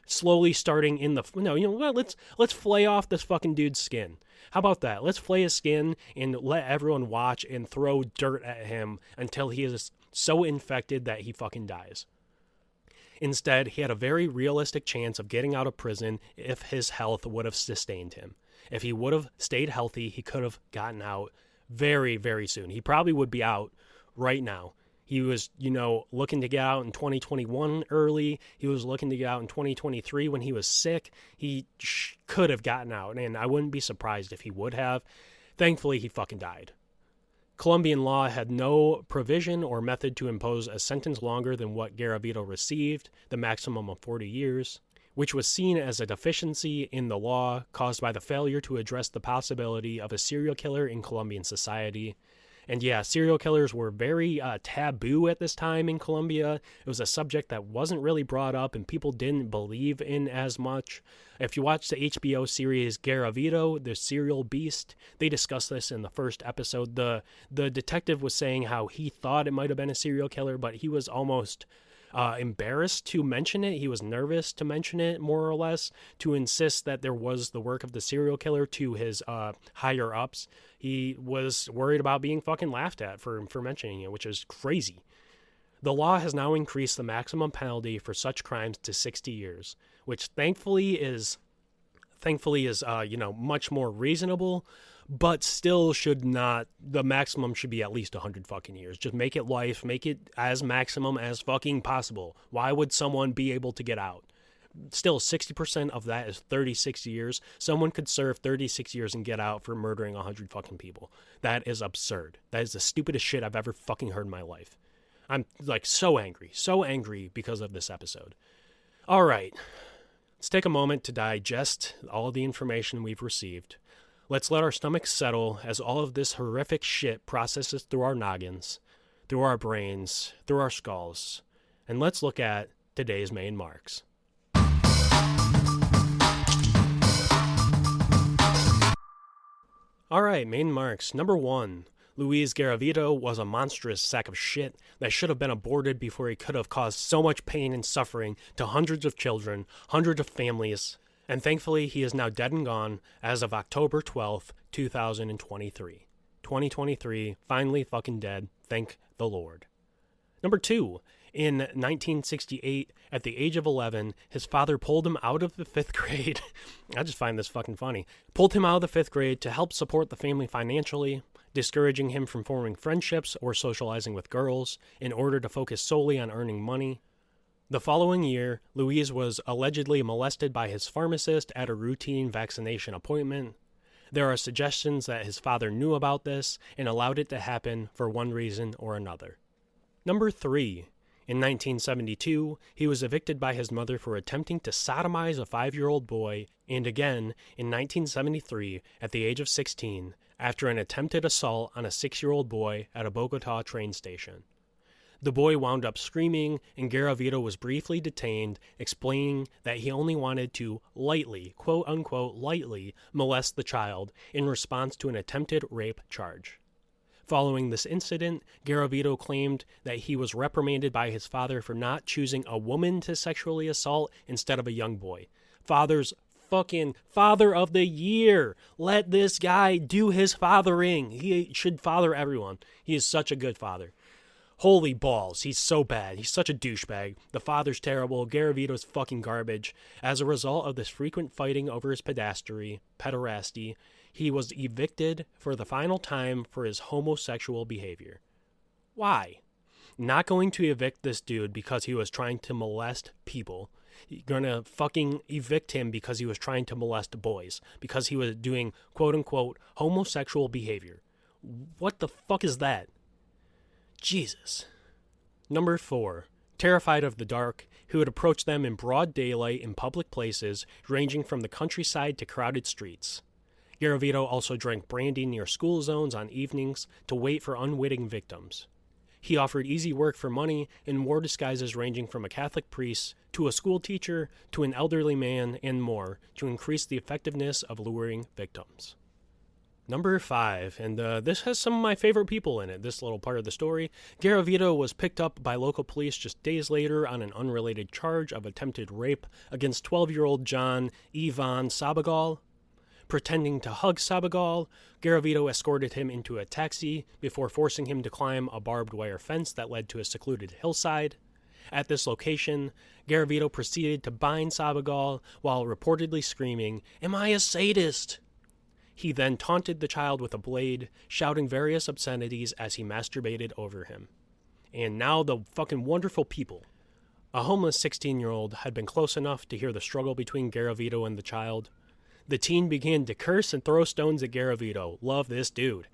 slowly starting in the... No, you know what? Let's flay off this fucking dude's skin. How about that? Let's flay his skin and let everyone watch and throw dirt at him until he is so infected that he fucking dies. Instead, he had a very realistic chance of getting out of prison if his health would have sustained him. If he would have stayed healthy, he could have gotten out very, very soon. He probably would be out right now. He was, looking to get out in 2021 early. He was looking to get out in 2023 when he was sick. He could have gotten out, and I wouldn't be surprised if he would have. Thankfully, he fucking died. Colombian law had no provision or method to impose a sentence longer than what Garavito received, the maximum of 40 years, which was seen as a deficiency in the law caused by the failure to address the possibility of a serial killer in Colombian society. And yeah, serial killers were very taboo at this time in Colombia. It was a subject that wasn't really brought up and people didn't believe in as much. If you watch the HBO series Garavito, the Serial Beast, they discuss this in the first episode. The detective was saying how he thought it might have been a serial killer, but he was almost embarrassed to mention it. He was nervous to mention it, more or less, to insist that there was the work of the serial killer to his higher ups. He was worried about being fucking laughed at for mentioning it, which is crazy. The law has now increased the maximum penalty for such crimes to 60 years, which thankfully is much more reasonable. but still should not, the maximum should be at least 100 fucking years. Just make it life, make it as maximum as fucking possible. Why would someone be able to get out? Still, 60% of that is 36 years. Someone could serve 36 years and get out for murdering 100 fucking people. That is absurd. That is the stupidest shit I've ever fucking heard in my life. I'm like so angry because of this episode. All right, let's take a moment to digest all of the information we've received. Let's let our stomachs settle as all of this horrific shit processes through our noggins, through our brains, through our skulls. And let's look at today's main marks. All right, main marks. Number 1, Luis Garavito was a monstrous sack of shit that should have been aborted before he could have caused so much pain and suffering to hundreds of children, hundreds of families, and thankfully he is now dead and gone as of October 12th, 2023. 2023, finally fucking dead, thank the Lord. Number 2, in 1968, at the age of 11, his father pulled him out of the 5th grade. I just find this fucking funny. Pulled him out of the 5th grade to help support the family financially, discouraging him from forming friendships or socializing with girls in order to focus solely on earning money. The following year, Luis was allegedly molested by his pharmacist at a routine vaccination appointment. There are suggestions that his father knew about this and allowed it to happen for one reason or another. Number 3. In 1972, he was evicted by his mother for attempting to sodomize a 5-year-old boy, and again in 1973 at the age of 16 after an attempted assault on a 6-year-old boy at a Bogota train station. The boy wound up screaming, and Garavito was briefly detained, explaining that he only wanted to lightly, quote-unquote lightly, molest the child in response to an attempted rape charge. Following this incident, Garavito claimed that he was reprimanded by his father for not choosing a woman to sexually assault instead of a young boy. Father's fucking Father of the Year. Let this guy do his fathering. He should father everyone. He is such a good father. Holy balls, he's so bad. He's such a douchebag. The father's terrible. Garavito's fucking garbage. As a result of this frequent fighting over his pederasty, he was evicted for the final time for his homosexual behavior. Why? Not going to evict this dude because he was trying to molest people. You're gonna fucking evict him because he was trying to molest boys. Because he was doing quote-unquote homosexual behavior. What the fuck is that? Jesus. Number 4. Terrified of the dark, he would approach them in broad daylight in public places, ranging from the countryside to crowded streets. Garavito also drank brandy near school zones on evenings to wait for unwitting victims. He offered easy work for money and wore disguises ranging from a Catholic priest to a school teacher to an elderly man and more to increase the effectiveness of luring victims. Number 5, and this has some of my favorite people in it, this little part of the story. Garavito was picked up by local police just days later on an unrelated charge of attempted rape against 12-year-old John Ivan Sabagal. Pretending to hug Sabagal, Garavito escorted him into a taxi before forcing him to climb a barbed wire fence that led to a secluded hillside. At this location, Garavito proceeded to bind Sabagal while reportedly screaming, "Am I a sadist?" He then taunted the child with a blade, shouting various obscenities as he masturbated over him. And now the fucking wonderful people. A homeless 16-year-old had been close enough to hear the struggle between Garavito and the child. The teen began to curse and throw stones at Garavito. Love this dude.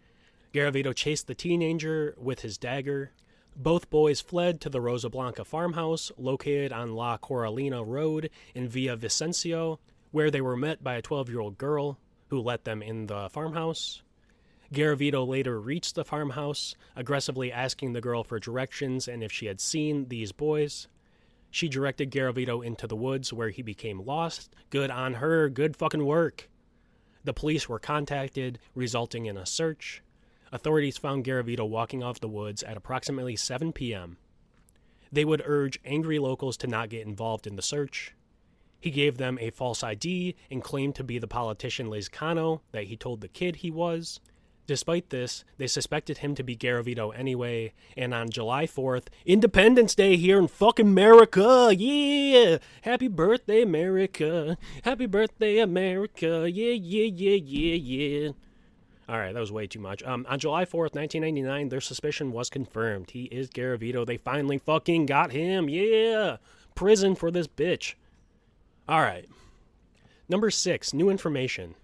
Garavito chased the teenager with his dagger. Both boys fled to the Rosa Blanca farmhouse located on La Coralina Road in Villa Vicencio, where they were met by a 12-year-old girl who let them in the farmhouse. Garavito later reached the farmhouse, aggressively asking the girl for directions and if she had seen these boys. She directed Garavito into the woods where he became lost. Good on her. Good fucking work. The police were contacted, resulting in a search. Authorities found Garavito walking off the woods at approximately 7 p.m. They would urge angry locals to not get involved in the search. He gave them a false ID and claimed to be the politician Lizcano that he told the kid he was. Despite this, they suspected him to be Garavito anyway, and on July 4th, Independence Day here in fucking America, yeah! Happy birthday, America! Happy birthday, America! Yeah, yeah, yeah, yeah, yeah! All right, that was way too much. On July 4th, 1999, their suspicion was confirmed. He is Garavito. They finally fucking got him. Yeah! Prison for this bitch. All right. Number 6, new information.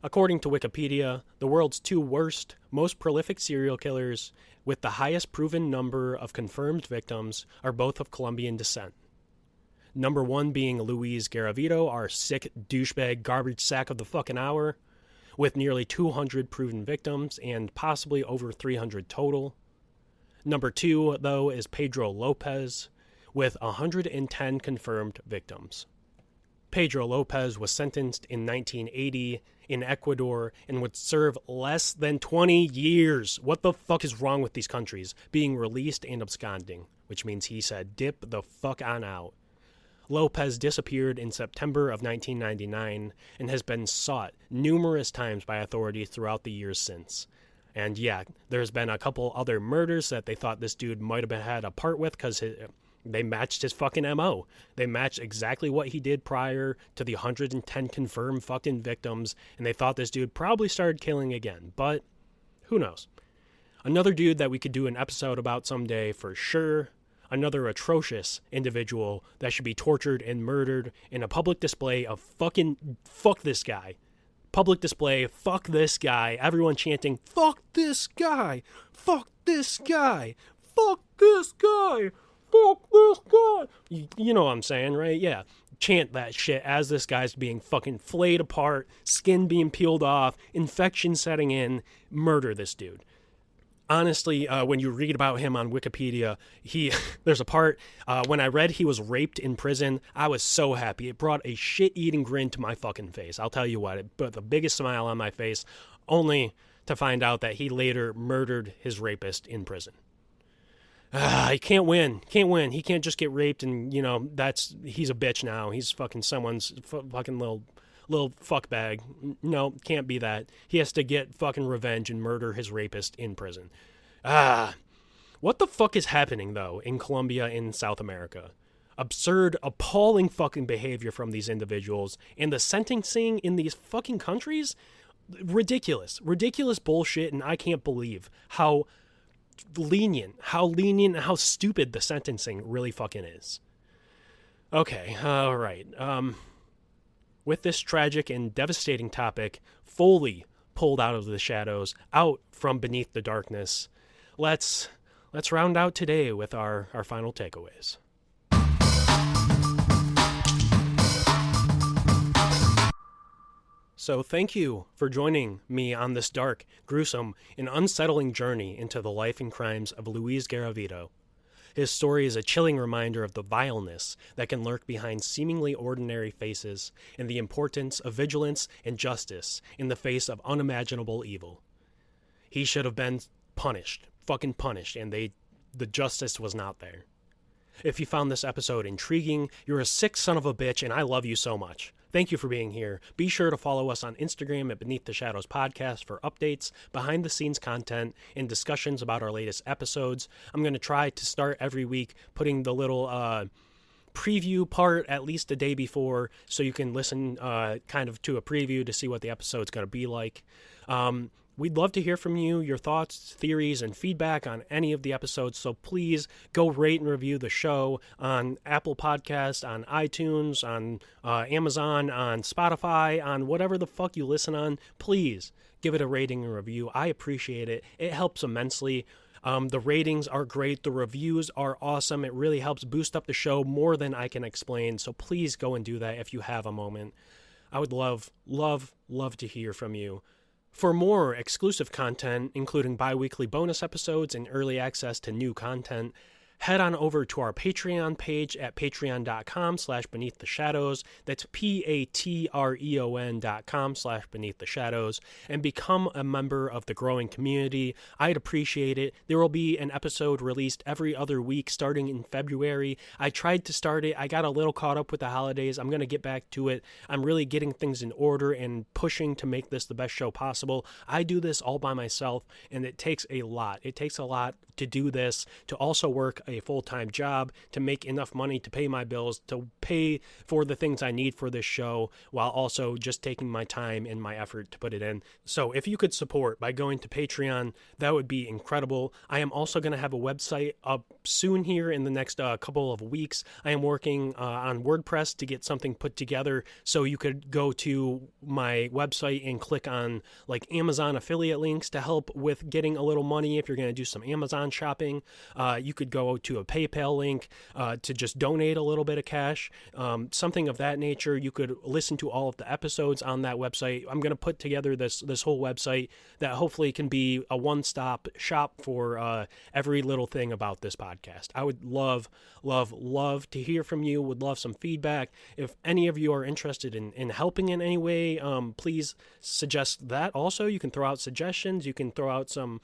According to Wikipedia, the world's 2 worst, most prolific serial killers with the highest proven number of confirmed victims are both of Colombian descent. Number 1 being Luis Garavito, our sick douchebag garbage sack of the fucking hour, with nearly 200 proven victims and possibly over 300 total. Number 2, though, is Pedro Lopez, with 110 confirmed victims. Pedro Lopez was sentenced in 1980 in Ecuador and would serve less than 20 years. What the fuck is wrong with these countries? Being released and absconding, which means he said, dip the fuck on out. Lopez disappeared in September of 1999 and has been sought numerous times by authorities throughout the years since. And yeah, there's been a couple other murders that they thought this dude might have had a part with because they matched his fucking MO. They matched exactly what he did prior to the 110 confirmed fucking victims, and they thought this dude probably started killing again, but who knows? Another dude that we could do an episode about someday for sure. Another atrocious individual that should be tortured and murdered in a public display of fucking fuck this guy. Public display, fuck this guy. Everyone chanting, fuck this guy, fuck this guy, fuck this guy, fuck this guy. You know what I'm saying, right? Yeah. Chant that shit as this guy's being fucking flayed apart, skin being peeled off, infection setting in, murder this dude. Honestly, when you read about him on Wikipedia, there's a part, when I read he was raped in prison, I was so happy. It brought a shit-eating grin to my fucking face. I'll tell you what, it put the biggest smile on my face, only to find out that he later murdered his rapist in prison. He can't win. He can't just get raped and, he's a bitch now. He's fucking someone's fucking little fuckbag. No, can't be that. He has to get fucking revenge and murder his rapist in prison. What the fuck is happening, though, in Colombia and South America? Absurd, appalling fucking behavior from these individuals, and the sentencing in these fucking countries? Ridiculous bullshit, and I can't believe how lenient, and how stupid the sentencing really fucking is. Okay, alright, with this tragic and devastating topic fully pulled out of the shadows, out from beneath the darkness, let's round out today with our final takeaways. So thank you for joining me on this dark, gruesome, and unsettling journey into the life and crimes of Luis Garavito. His story is a chilling reminder of the vileness that can lurk behind seemingly ordinary faces and the importance of vigilance and justice in the face of unimaginable evil. He should have been punished, and the justice was not there. If you found this episode intriguing, you're a sick son of a bitch, and I love you so much. Thank you for being here. Be sure to follow us on Instagram at Beneath the Shadows Podcast for updates, behind-the-scenes content, and discussions about our latest episodes. I'm going to try to start every week putting the little preview part at least a day before so you can listen kind of to a preview to see what the episode's going to be like. We'd love to hear from you, your thoughts, theories, and feedback on any of the episodes, so please go rate and review the show on Apple Podcasts, on iTunes, on Amazon, on Spotify, on whatever the fuck you listen on. Please give it a rating and review. I appreciate it. It helps immensely. The ratings are great. The reviews are awesome. It really helps boost up the show more than I can explain, so please go and do that if you have a moment. I would love to hear from you. For more exclusive content, including bi-weekly bonus episodes and early access to new content, head on over to our Patreon page at patreon.com/beneaththeshadows. That's patreon.com/beneaththeshadows, and become a member of the growing community. I'd appreciate it. There will be an episode released every other week starting in February. I tried to start it. I got a little caught up with the holidays. I'm going to get back to it. I'm really getting things in order and pushing to make this the best show possible. I do this all by myself, and it takes a lot. It takes a lot to do this, to also work a full-time job to make enough money to pay my bills, to pay for the things I need for this show, while also just taking my time and my effort to put it in. So if you could support by going to Patreon, that would be incredible. I am also going to have a website up soon here in the next couple of weeks. I am working on WordPress to get something put together, so you could go to my website and click on like Amazon affiliate links to help with getting a little money if you're going to do some Amazon shopping. You could go to a PayPal link to just donate a little bit of cash, something of that nature. You could listen to all of the episodes on that website. I'm going to put together this whole website that hopefully can be a one-stop shop for every little thing about this podcast. I would love to hear from you, would love some feedback. If any of you are interested in helping in any way, please suggest that. Also, you can throw out suggestions, you can throw out some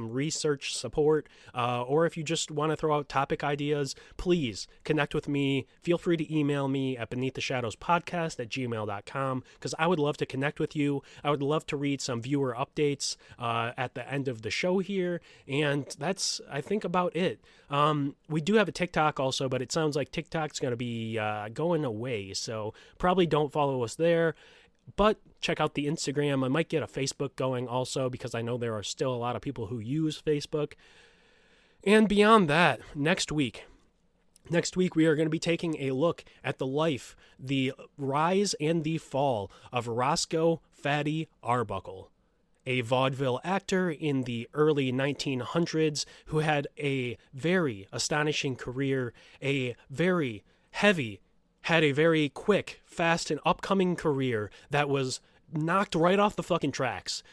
research support, or if you just want to throw out topic ideas, please connect with me. Feel free to email me at beneaththeshadowspodcast@gmail.com, because I would love to connect with you. I would love to read some viewer updates at the end of the show here, and that's, I think, about it. We do have a TikTok also, but it sounds like TikTok's going to be going away, so probably don't follow us there. But check out the Instagram. I might get a Facebook going also, because I know there are still a lot of people who use Facebook. And beyond that, next week we are going to be taking a look at the life, the rise and the fall of Roscoe Fatty Arbuckle, a vaudeville actor in the early 1900s who had a very astonishing career, had a very quick, fast, and upcoming career that was knocked right off the tracks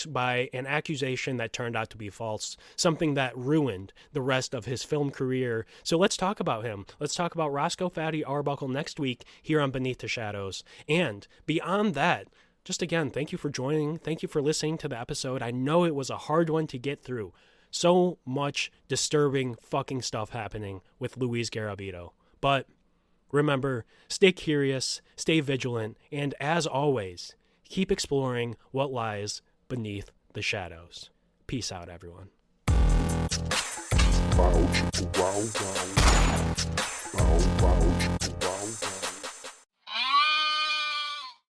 by an accusation that turned out to be false, something that ruined the rest of his film career. So let's talk about him. Let's talk about Roscoe Fatty Arbuckle next week here on Beneath the Shadows. And beyond that, just again, thank you for joining. Thank you for listening to the episode. I know it was a hard one to get through. So much disturbing fucking stuff happening with Luis Garavito. But remember, stay curious, stay vigilant, and as always, keep exploring what lies beneath the shadows. Peace out, everyone. Bow, chicka, wow, wow. Bow, bow, chicka,